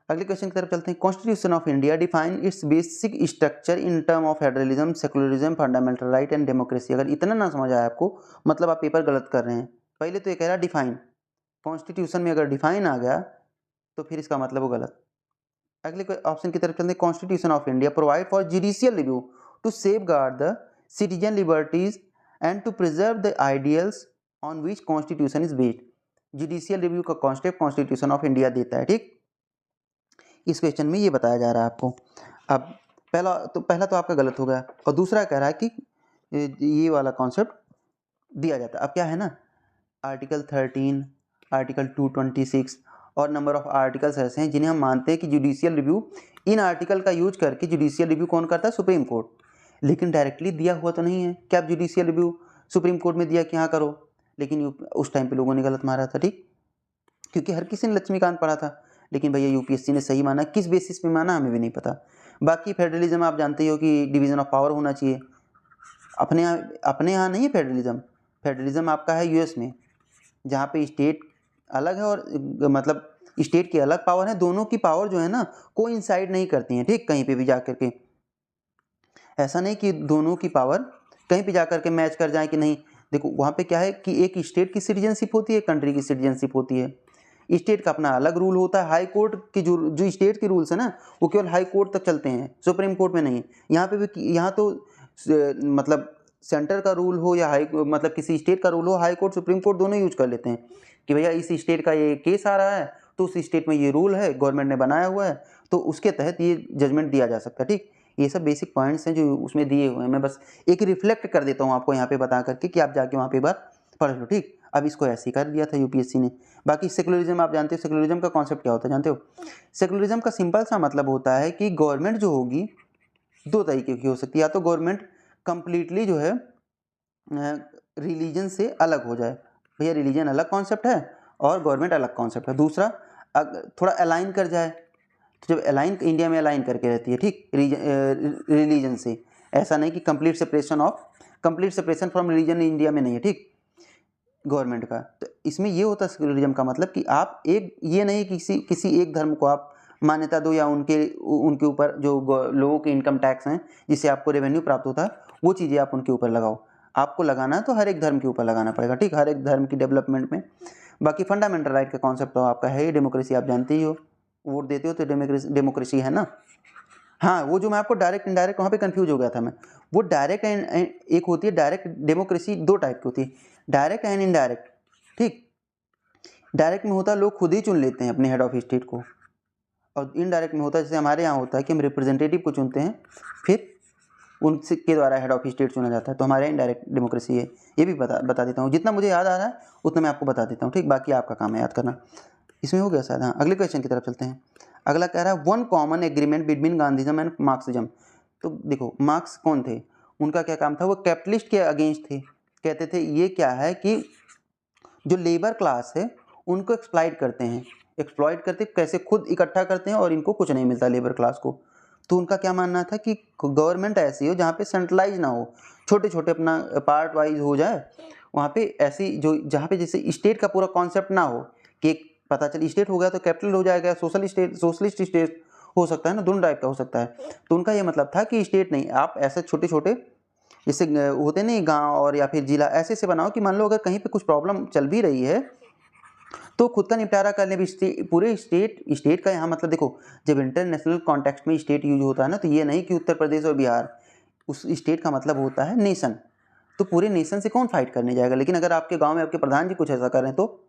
S1: अगले क्वेश्चन की तरफ चलते हैं। Constitution of India define it's basic structure in term of federalism, secularism, fundamental right and democracy. अगर इतना ना समझ आया आपको, मतलब आप पेपर गलत कर रहे हैं। पहले तो ये कह रहा है डिफाइन, कॉन्स्टिट्यूशन में अगर डिफाइन आ गया तो फिर इसका मतलब वो गलत। अगले ऑप्शन की तरफ चलते हैं। Constitution of India provide for judicial review to safeguard the citizen liberties and to preserve the ideals on which constitution is based. Judicial review का कॉन्सेप्ट कॉन्स्टिट्यूशन ऑफ इंडिया देता है, ठीक। इस क्वेश्चन में ये बताया जा रहा है आपको। अब पहला तो आपका गलत हो गया, और दूसरा कह रहा है कि ये वाला कॉन्सेप्ट दिया जाता है। अब क्या है ना, आर्टिकल 13, आर्टिकल 226 और नंबर ऑफ आर्टिकल्स ऐसे हैं जिन्हें हम मानते हैं कि जुडिशियल रिव्यू, इन आर्टिकल का यूज करके जुडिशियल रिव्यू कौन करता है? Supreme court. लेकिन डायरेक्टली दिया हुआ तो नहीं है कि आप जुडिशियल रिव्यू सुप्रीम कोर्ट में दिया कि हाँ करो, लेकिन उस टाइम पे लोगों ने गलत मारा था, ठीक, क्योंकि हर किसी ने लक्ष्मीकांत पढ़ा था। लेकिन भैया यूपीएससी ने सही माना, किस बेसिस पे माना हमें भी नहीं पता। बाकी फेडरलिज्म आप जानते ही हो कि डिवीजन ऑफ पावर होना चाहिए। अपने यहाँ नहीं है फेडरलिज्म। फेडरलिज्म आपका है यूएस में, जहाँ पे स्टेट अलग है और मतलब स्टेट की अलग पावर है। दोनों की पावर जो है ना कोइंसाइड नहीं करती हैं, ठीक, कहीं पे भी जा करके। ऐसा नहीं कि दोनों की पावर कहीं पे जा करके मैच कर जाए कि नहीं। देखो वहाँ पे क्या है कि एक स्टेट की सिटीजनशिप होती है, कंट्री की सिटीजनशिप होती है। स्टेट का अपना अलग रूल होता है। हाई कोर्ट की जो स्टेट के रूल्स है ना वो केवल हाई कोर्ट तक चलते हैं, सुप्रीम कोर्ट में नहीं। यहाँ पे भी, यहाँ तो मतलब सेंटर का रूल हो या मतलब किसी स्टेट का रूल हो, हाई कोर्ट सुप्रीम कोर्ट दोनों यूज कर लेते हैं कि भैया इस स्टेट का ये केस आ रहा है तो उस स्टेट में ये रूल है, गवर्नमेंट ने बनाया हुआ है, तो उसके तहत ये जजमेंट दिया जा सकता है, ठीक। ये सब बेसिक पॉइंट्स हैं जो उसमें दिए हुए हैं। मैं बस एक रिफ्लेक्ट कर देता हूँ आपको यहाँ पे बता करके कि आप जाके वहाँ पे एक बार पढ़ लो, ठीक। अब इसको ऐसे ही कर दिया था यूपीएससी ने। बाकी सेकुलरिज्म आप जानते हो, सेकुलरिज्म का कॉन्सेप्ट क्या होता है जानते हो? सेकुलरिज्म का सिंपल सा मतलब होता है कि गवर्नमेंट जो होगी दो तरीके की हो सकती है। या तो गवर्नमेंट कंप्लीटली जो है रिलीजन से अलग हो जाए, भैया रिलीजन अलग कॉन्सेप्ट है और गवर्नमेंट अलग कॉन्सेप्ट है। दूसरा थोड़ा अलाइन कर जाए, तो जब अलाइन इंडिया में अलाइन करके रहती है, ठीक, रिलीजन से। ऐसा नहीं कि complete separation from religion India में नहीं है, ठीक, गवर्नमेंट का। तो इसमें ये होता है सेकुलरिज्म का मतलब कि आप एक ये नहीं किसी एक धर्म को आप मान्यता दो या उनके ऊपर जो लोगों के इनकम टैक्स हैं जिससे आपको रेवेन्यू प्राप्त होता है वो चीज़ें आप उनके ऊपर लगाओ। आपको लगाना है तो हर एक धर्म के ऊपर लगाना पड़ेगा, ठीक, हर एक धर्म की डेवलपमेंट में। बाकी फंडामेंटल राइट का कॉन्सेप्ट तो आपका है ही, डेमोक्रेसी आप जानते ही हो, वोट देते हो तो डेमोक्रेसी है ना। हाँ, वो जो मैं आपको डायरेक्ट इनडायरेक्ट वहाँ पे कंफ्यूज हो गया था मैं। वो डायरेक्ट एंड एक होती है डायरेक्ट डेमोक्रेसी, दो टाइप की होती है, डायरेक्ट एंड इनडायरेक्ट, ठीक। डायरेक्ट में होता है लोग खुद ही चुन लेते हैं अपने हेड ऑफ स्टेट को, और इनडायरेक्ट में होता है जैसे हमारे यहाँ होता है कि हम रिप्रेजेंटेटिव को चुनते हैं, फिर उनसे के द्वारा हेड ऑफ स्टेट चुना जाता है। तो हमारे इनडायरेक्ट डेमोक्रेसी है। ये भी बता देता हूँ, जितना मुझे याद आ रहा है उतना मैं आपको बता देता हूँ, ठीक। बाकी आपका काम है याद करना। इसमें हो गया शायद। हाँ, अगले क्वेश्चन की तरफ चलते हैं। अगला कह रहा है one common agreement between Gandhism and Marxism. तो देखो मार्क्स कौन थे, उनका क्या काम था? वो कैपिटलिस्ट के अगेंस्ट थे। कहते थे ये क्या है कि जो लेबर क्लास है उनको एक्सप्लॉइट करते हैं, एक्सप्लॉइट करते कैसे, खुद इकट्ठा करते हैं और इनको कुछ नहीं मिलता लेबर क्लास को। तो उनका क्या मानना था कि गवर्नमेंट ऐसी हो जहाँ पे सेंट्रलाइज ना हो, छोटे छोटे अपना पार्ट वाइज हो जाए। वहाँ पे ऐसी जो जहाँ पे जैसे स्टेट का पूरा कॉन्सेप्ट ना हो कि एक पता चल स्टेट हो गया तो कैपिटल हो जाएगा, सोशलिस्ट स्टेट हो सकता है ना, दोनों टाइप का हो सकता है। तो उनका ये मतलब था कि स्टेट नहीं, आप ऐसे छोटे छोटे जैसे होते नहीं गांव और या फिर जिला, ऐसे से बनाओ कि मान लो अगर कहीं पे कुछ प्रॉब्लम चल भी रही है तो खुद का निपटारा करने भी पूरे स्टेट का। यहाँ मतलब देखो जब इंटरनेशनल कॉन्टेक्स्ट में स्टेट यूज होता है ना तो ये नहीं कि उत्तर प्रदेश और बिहार, उस स्टेट का मतलब होता है नेशन। तो पूरे नेशन से कौन फाइट करने जाएगा? लेकिन अगर आपके गांव में आपके प्रधान जी कुछ ऐसा करें तो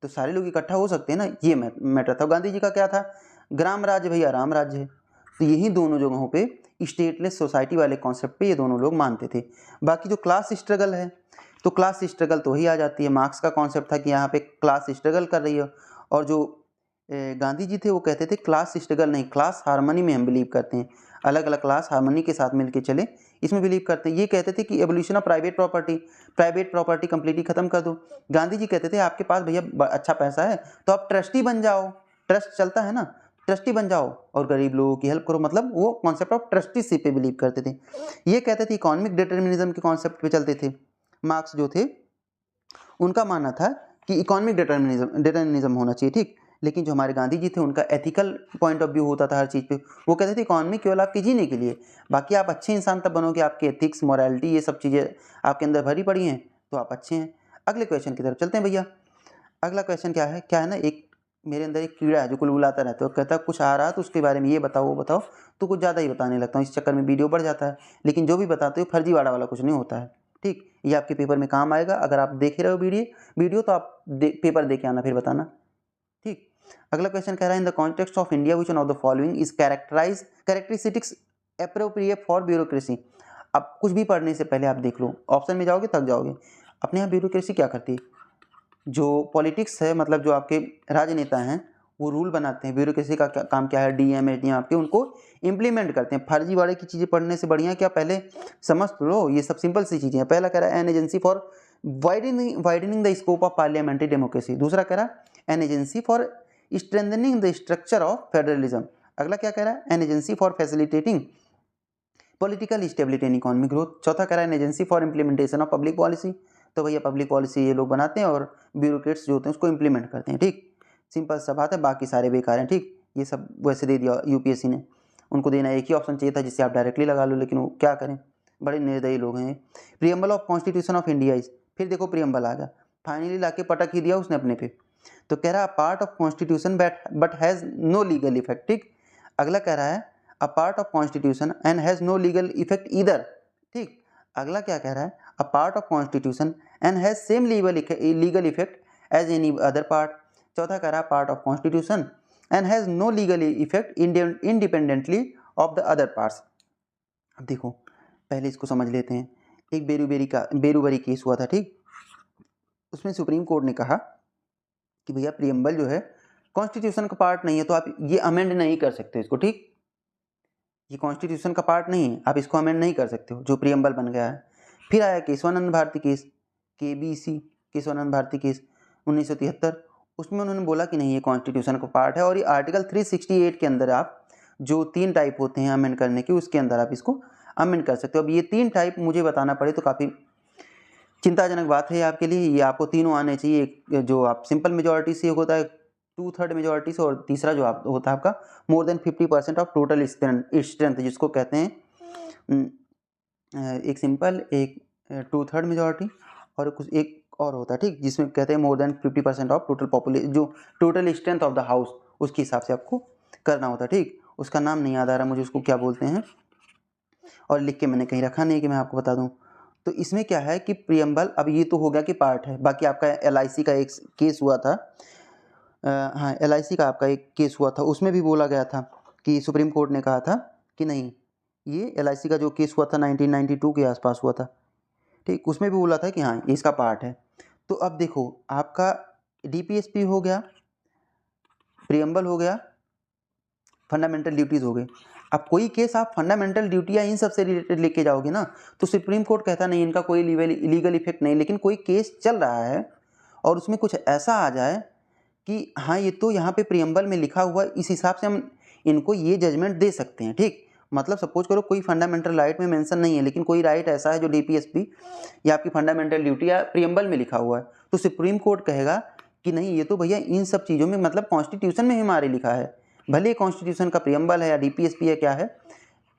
S1: सारे लोग इकट्ठा हो सकते हैं ना, ये मैटर था। गांधी जी का क्या था? ग्राम राज्य भैया राम राज्य है। तो यही दोनों जगहों पे स्टेटलेस सोसाइटी वाले कॉन्सेप्ट पे ये दोनों लोग मानते थे। बाकी जो क्लास स्ट्रगल है तो क्लास स्ट्रगल तो वही आ जाती है, मार्क्स का कॉन्सेप्ट था कि यहाँ पे क्लास स्ट्रगल कर रही है। और जो गांधी जी थे वो कहते थे क्लास स्ट्रगल नहीं, क्लास हार्मनी में हम बिलीव करते हैं, अलग अलग क्लास हार्मनी के साथ मिलके चले, इसमें बिलीव करते हैं। ये कहते थे कि evolution of private property completely खत्म कर दो। गांधी जी कहते थे आपके पास भैया अच्छा पैसा है तो आप ट्रस्टी बन जाओ, ट्रस्ट चलता है ना, ट्रस्टी बन जाओ और गरीब लोगों की हेल्प करो। मतलब वो कॉन्सेप्ट ऑफ ट्रस्टीशिप पे बिलीव करते थे। ये कहते थे इकोनॉमिक डिटर्मिनिज्म के कॉन्सेप्ट पे चलते थे। मार्क्स जो थे उनका मानना था कि इकोनॉमिक डिटर्मिनिज्म होना चाहिए, ठीक। लेकिन जो हमारे गांधी जी थे उनका एथिकल पॉइंट ऑफ व्यू होता था हर चीज़ पे। वो कहते थे इकोनॉमी केवल आपके जीने के लिए, बाकी आप अच्छे इंसान तब बनोगे, आपके एथिक्स मोरालिटी ये सब चीज़ें आपके अंदर भरी पड़ी हैं तो आप अच्छे हैं। अगले क्वेश्चन की तरफ चलते हैं भैया। अगला क्वेश्चन क्या है ना, एक मेरे अंदर एक कीड़ा है जो कुलबुलाता रहता है, वो कहता है कुछ आ रहा है तो उसके बारे में ये बताओ वो बताओ, तो कुछ ज़्यादा ही बताने लगता हूँ, इस चक्कर में वीडियो बढ़ जाता है। लेकिन जो भी बताते हो फर्जीवाड़ा वाला कुछ नहीं होता है, ठीक। ये आपके पेपर में काम आएगा। अगर आप देख रहे हो वीडियो तो आप पेपर दे के आना फिर बताना, ठीक। अगला क्वेश्चन कह रहा है in the context of India which one of the following is characteristics appropriate for bureaucracy. अब कुछ भी पढ़ने से पहले आप देख लो, ऑप्शन में जाओगे थक जाओगे। अपने यहाँ ब्यूरोक्रेसी क्या करती है, जो पॉलिटिक्स है मतलब जो आपके राजनेता हैं वो रूल बनाते हैं। ब्यूरोक्रेसी का काम क्या है, डीएम एसडीएम आपके उनको इम्प्लीमेंट करते हैं। फर्जीवाड़े की चीज़ें पढ़ने से बढ़िया क्या पहले समझ लो, ये सब सिंपल सी चीज़ें हैं। पहला कह रहा है an agency for widening the scope of parliamentary democracy. दूसरा कह रहा है an agency for strengthening the structure of federalism. अगला क्या कह रहा है an agency for facilitating political stability and economic growth. चौथा कह रहा है an agency for implementation of public policy. तो भैया पब्लिक पॉलिसी ये लोग बनाते हैं और ब्यूरोक्रेट्स जो होते हैं उसको इम्प्लीमेंट करते हैं। ठीक, सिंपल सा बात है, बाकी सारे बेकार हैं। ठीक, ये सब वैसे दे दिया यूपीएससी ने, उनको देना एक ही ऑप्शन चाहिए था जिससे आप डायरेक्टली लगा लो, लेकिन वो क्या करें, बड़े निर्दयी लोग हैं। Preamble of constitution of India is, फिर देखो प्रियम्बल आ गया, फाइनली लाके पटक ही दिया उसने अपने पे। तो कह रहा है part of constitution but has no legal effect. ठीक, अगला कह रहा है a part of constitution and has no legal effect either. ठीक, अगला क्या कह रहा है a part of constitution and has same legal effect as any other part. चौथा कह रहा है part of constitution and has no legal effect independently of the other parts. अब देखो पहले इसको समझ लेते हैं। एक बेरूबरी केस हुआ था। ठीक, उसमें सुप्रीम कोर्ट ने कहा कि भैया प्रियम्बल जो है कॉन्स्टिट्यूशन का पार्ट नहीं है, तो आप ये अमेंड नहीं कर सकते इसको। ठीक, ये कॉन्स्टिट्यूशन का पार्ट नहीं है, आप इसको अमेंड नहीं कर सकते हो, जो प्रियम्बल बन गया है। फिर आया Kesavananda Bharati case, KBC Kesavananda Bharati case 1973। उसमें उन्होंने बोला कि नहीं ये कॉन्स्टिट्यूशन का पार्ट है और ये आर्टिकल 368 के अंदर आप जो 3 टाइप होते हैं अमेंड करने के, उसके अंदर आप इसको अमेंड कर सकते हो। अब ये 3 टाइप मुझे बताना पड़े तो काफ़ी चिंताजनक बात है आपके लिए। ये आपको तीनों आने चाहिए। एक जो आप सिंपल मेजोरिटी से होता है 2/3 मेजोरिटी से, और तीसरा जो आप होता है आपका मोर देन 50% ऑफ टोटल स्ट्रेंथ, जिसको कहते हैं एक सिंपल, एक 2/3 मेजोरिटी और कुछ एक और होता है। ठीक, जिसमें कहते हैं more than 50% of total population, जो total strength of the house, उसके हिसाब से आपको करना होता है। ठीक, उसका नाम नहीं याद आ रहा मुझे, उसको क्या बोलते हैं, और लिख के मैंने कहीं रखा नहीं कि मैं आपको बता दूं। तो इसमें क्या है कि प्रियम्बल, अब ये तो हो गया कि पार्ट है। बाकी आपका एलआईसी का एक केस हुआ था, हाँ एलआईसी का आपका एक केस हुआ था, उसमें भी बोला गया था कि सुप्रीम कोर्ट ने कहा था कि नहीं, ये एलआईसी का जो केस हुआ था 1992 के आसपास हुआ था। ठीक, उसमें भी बोला था कि हाँ ये इसका पार्ट है। तो अब देखो आपका डीपीएसपी हो गया, प्रियम्बल हो गया, फंडामेंटल ड्यूटीज़ हो गई। अब कोई केस आप फंडामेंटल ड्यूटी या इन सब से रिलेटेड लेके जाओगे ना, तो सुप्रीम कोर्ट कहता नहीं इनका कोई लीगल इफेक्ट नहीं। लेकिन कोई केस चल रहा है और उसमें कुछ ऐसा आ जाए कि हाँ ये तो यहाँ पे प्रियम्बल में लिखा हुआ, इस हिसाब से हम इनको ये जजमेंट दे सकते हैं। ठीक, मतलब सपोज करो कोई फंडामेंटल राइट में मेंशन नहीं है, लेकिन कोई राइट ऐसा है जो डीपीएसपी या आपकी फंडामेंटल ड्यूटी या प्रियम्बल में लिखा हुआ है, तो सुप्रीम कोर्ट कहेगा कि नहीं ये तो भैया इन सब चीज़ों में मतलब कॉन्स्टिट्यूशन में हमारे लिखा है, भले कॉन्स्टिट्यूशन का प्रियम्बल है या डीपीएसपी है क्या है,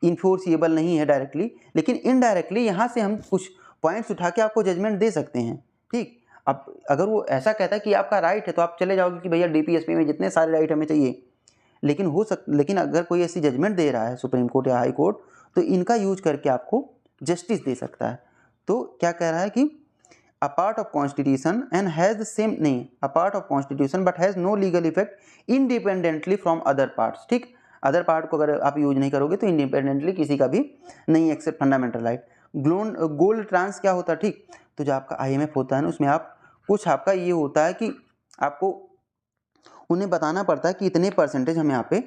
S1: इन्फोर्सिएबल नहीं है डायरेक्टली, लेकिन इनडायरेक्टली यहाँ से हम कुछ पॉइंट्स उठा के आपको जजमेंट दे सकते हैं। ठीक, अब अगर वो ऐसा कहता है कि आपका राइट है तो आप चले जाओगे कि भैया डीपीएसपी में जितने सारे राइट हमें चाहिए, लेकिन अगर कोई ऐसी जजमेंट दे रहा है सुप्रीम कोर्ट या हाई कोर्ट, तो इनका यूज करके आपको जस्टिस दे सकता है। तो क्या कह रहा है कि a part of constitution and has the same, नहीं, a part of constitution but has no legal effect independently from other parts. ठीक, अदर पार्ट को अगर आप यूज नहीं करोगे तो इंडिपेंडेंटली किसी का भी नहीं, except fundamental right. Gold trance क्या होता है, ठीक, तो जो आपका आईएमएफ होता है ना, उसमें आप कुछ आपका ये होता है कि आपको उन्हें बताना पड़ता है कि इतने परसेंटेज हम यहाँ पे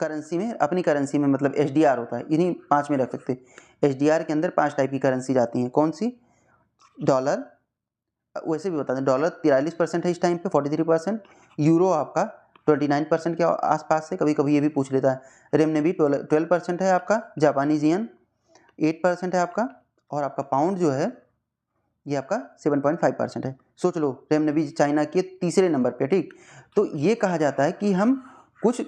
S1: करेंसी में, अपनी करेंसी में, मतलब एचडीआर होता है, इन्हीं 5 में रख सकते हैं। एचडीआर के अंदर 5 टाइप की करेंसी जाती हैं। कौन सी? डॉलर, वैसे भी बता दें, डॉलर 43% है इस टाइम पे, 43%। यूरो आपका 29% के आसपास से, कभी कभी ये भी पूछ लेता है। रेमनेबी 12% है आपका। जापानीज येन 8% है आपका। और आपका पाउंड जो है ये आपका 7.5% है। सोच लो, रेमनेबी चाइना के तीसरे नंबर पे। ठीक, तो ये कहा जाता है कि हम कुछ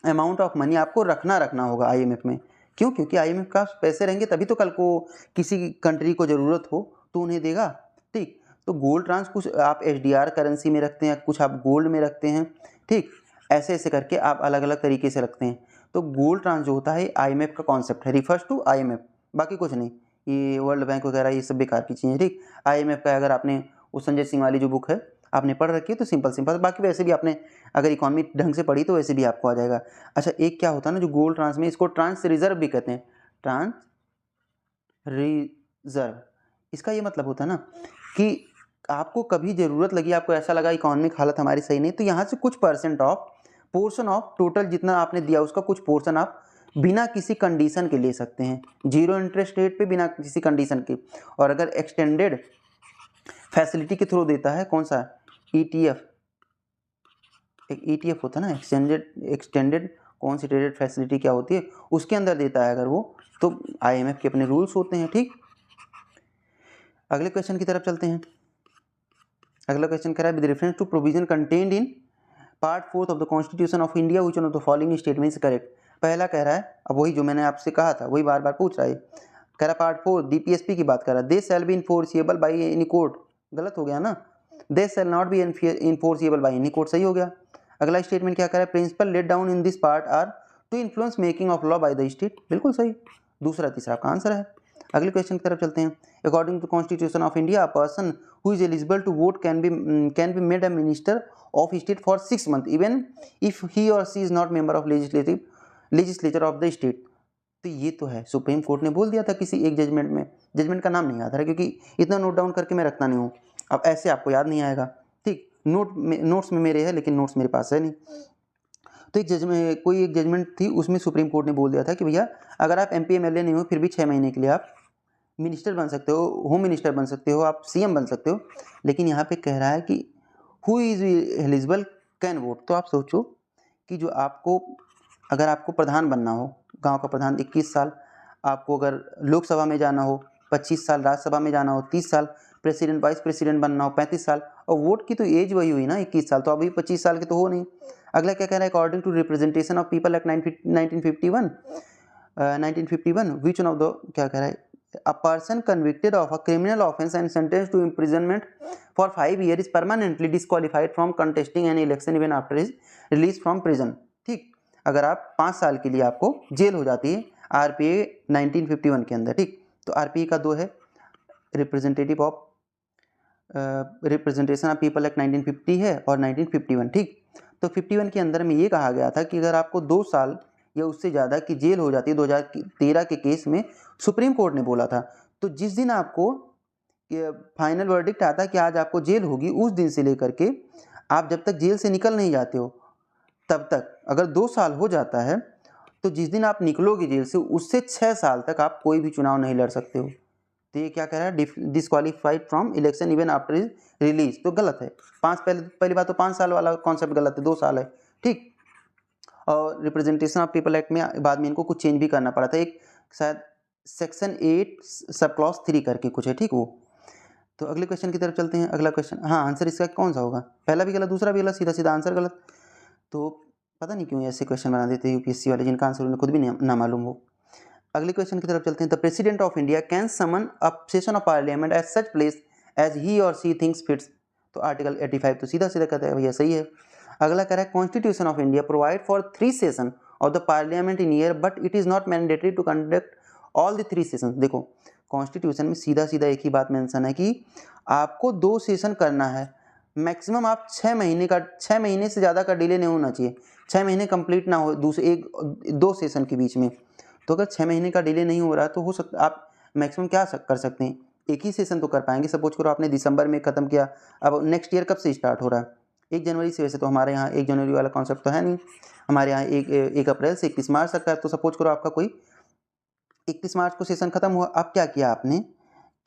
S1: अमाउंट ऑफ मनी आपको रखना होगा आईएमएफ में। क्यों? क्योंकि आईएमएफ का पैसे रहेंगे तभी तो कल को किसी कंट्री को ज़रूरत हो तो उन्हें देगा। ठीक, तो गोल्ड ट्रांस कुछ आप एचडीआर करेंसी में रखते हैं, कुछ आप गोल्ड में रखते हैं। ठीक, ऐसे ऐसे करके आप अलग अलग तरीके से रखते हैं। तो गोल्ड ट्रांस जो होता है आईएमएफ का कॉन्सेप्ट है, रिफर्स टू आईएमएफ, बाकी कुछ नहीं। ये वर्ल्ड बैंक वगैरह ये सब बेकार की चीज़ें। ठीक, आईएमएफ का अगर आपने उस संजय सिंह वाली जो बुक है आपने पढ़ रखी है तो सिंपल सिंपल, बाकी वैसे भी आपने अगर इकोनॉमी ढंग से पढ़ी तो वैसे भी आपको आ जाएगा। अच्छा, एक क्या होता है ना जो गोल्ड ट्रांस में, इसको ट्रांस रिजर्व भी कहते हैं, ट्रांस रिजर्व। इसका ये मतलब होता है ना कि आपको कभी ज़रूरत लगी, आपको ऐसा लगा इकोनॉमिक हालत हमारी सही नहीं, तो यहाँ से कुछ percent of portion of total जितना आपने दिया उसका कुछ पोर्शन आप बिना किसी कंडीशन के ले सकते हैं, जीरो इंटरेस्ट रेट पे बिना किसी कंडीशन के। और अगर एक्सटेंडेड फैसिलिटी के थ्रू देता है, कौन सा, ETF, एक ETF होता है ना, एक्सटेंडेड कॉन्सिडरेटेड फैसिलिटी क्या होती है, उसके अंदर देता है अगर वो, तो IMF के अपने रूल्स होते हैं। ठीक, अगले क्वेश्चन की तरफ चलते हैं। अगला क्वेश्चन कह रहा है with reference to provision contained in part 4 of the constitution of India which one of the following statement is correct. पहला कह रहा है, अब वही जो मैंने आपसे कहा था वही बार बार पूछ रहा है, कह रहा पार्ट 4 DPSP की बात कर रहा है, they shall be enforceable by any court, गलत हो गया ना, they shall not be enforceable by any court, सही हो गया। अगला स्टेटमेंट क्या कह रहा है, principle laid down in this part are to influence making of law by the state, बिल्कुल सही, दूसरा तीसरा का आंसर है। अगले क्वेश्चन की तरफ चलते हैं। According to constitution of India, a person who is eligible to vote can be made a minister of state for 6 months even if he or she is not member of legislature of the state. तो ये तो है, सुप्रीम कोर्ट ने बोल दिया था किसी एक जजमेंट में, जजमेंट का नाम नहीं याद आ रहा क्योंकि इतना नोट डाउन करके मैं रखता नहीं हूँ, अब ऐसे आपको याद नहीं आएगा। ठीक, नोट्स में मेरे है लेकिन नोट्स मेरे पास है नहीं। तो एक जजमेंट, कोई एक जजमेंट थी, उसमें सुप्रीम कोर्ट ने बोल दिया था कि भैया अगर आप MP MLA नहीं हो फिर भी 6 महीने के लिए आप मिनिस्टर बन सकते हो, होम मिनिस्टर बन सकते हो, आप CM बन सकते हो। लेकिन यहाँ पे कह रहा है कि who is eligible can vote. तो आप सोचो कि जो आपको, अगर आपको प्रधान बनना हो, गांव का प्रधान 21 साल, आपको अगर लोकसभा में जाना हो 25 साल, राज्यसभा में जाना हो 30 साल, प्रेसिडेंट वाइस प्रेसिडेंट बनना हो 35 साल, और वोट की तो एज वही हुई ना 21 साल, तो अभी 25 साल के तो हो नहीं। अगला क्या कह रहा है, according to representation of people act 1951 which one of the, क्या कह रहा है, a person convicted of a criminal offense and sentenced to imprisonment for 5 years is permanently disqualified from contesting an election even after his release from prison। ठीक, अगर आप 5 साल के लिए आपको जेल हो जाती है RPA 1951 के अंदर। ठीक, तो RPA का 2 है, representative of representation of people act 1950 है और 1951। ठीक, तो 51 के अंदर में ये कहा गया था कि अगर आपको 2 साल या उससे ज़्यादा की जेल हो जाती है, 2013 के केस में सुप्रीम कोर्ट ने बोला था, तो जिस दिन आपको फाइनल वर्डिक्ट आता है कि आज आपको जेल होगी, उस दिन से लेकर के आप जब तक जेल से निकल नहीं जाते हो तब तक, अगर 2 साल हो जाता है तो जिस दिन आप निकलोगे जेल से उससे 6 साल तक आप कोई भी चुनाव नहीं लड़ सकते हो। तो ये क्या कह रहा है, disqualified from election even after is release, तो गलत है। पहली बात तो 5 साल वाला कॉन्सेप्ट गलत है, 2 साल है। ठीक, और रिप्रेजेंटेशन ऑफ पीपल एक्ट में बाद में इनको कुछ चेंज भी करना पड़ा था, एक शायद सेक्शन 8 सब क्लॉज 3 करके कुछ है। ठीक, वो तो अगले क्वेश्चन की तरफ चलते हैं। अगला क्वेश्चन, हाँ आंसर इसका कौन सा होगा, पहला भी गलत दूसरा भी गलत, सीधा सीधा आंसर गलत। तो पता नहीं क्यों ऐसे क्वेश्चन बना देते हैं UPSC वाले जिनका आंसर उन्हें खुद भी ना मालूम हो। अगले क्वेश्चन की तरफ चलते हैं। The president of India can summon a session of parliament at such place as he or she thinks fits. तो आर्टिकल 85 तो सीधा सीधा कहता है भैया सही है। अगला कह रहा है constitution of India provide for 3 session of the parliament in year but it is not mandatory to conduct all the 3 session. देखो कॉन्स्टिट्यूशन में सीधा सीधा एक ही बात मेंशन है कि आपको 2 सेशन करना है, मैक्सिमम आप 6 महीने से ज़्यादा का डिले नहीं होना चाहिए, 6 महीने कंप्लीट ना हो दूसरे 2 सेशन के बीच में। तो अगर 6 महीने का डिले नहीं हो रहा तो हो सकता आप मैक्सिमम क्या कर सकते हैं, एक ही सेशन तो कर पाएंगे। सपोज करो आपने दिसंबर में ख़त्म किया, अब नेक्स्ट ईयर कब से स्टार्ट हो रहा है, 1 जनवरी से। वैसे तो हमारे यहाँ 1 जनवरी वाला कॉन्सेप्ट तो है नहीं, हमारे यहाँ 1 अप्रैल से 31 मार्च तक है। तो सपोज करो आपका कोई 31 मार्च को सेशन खत्म हुआ, अब क्या किया आपने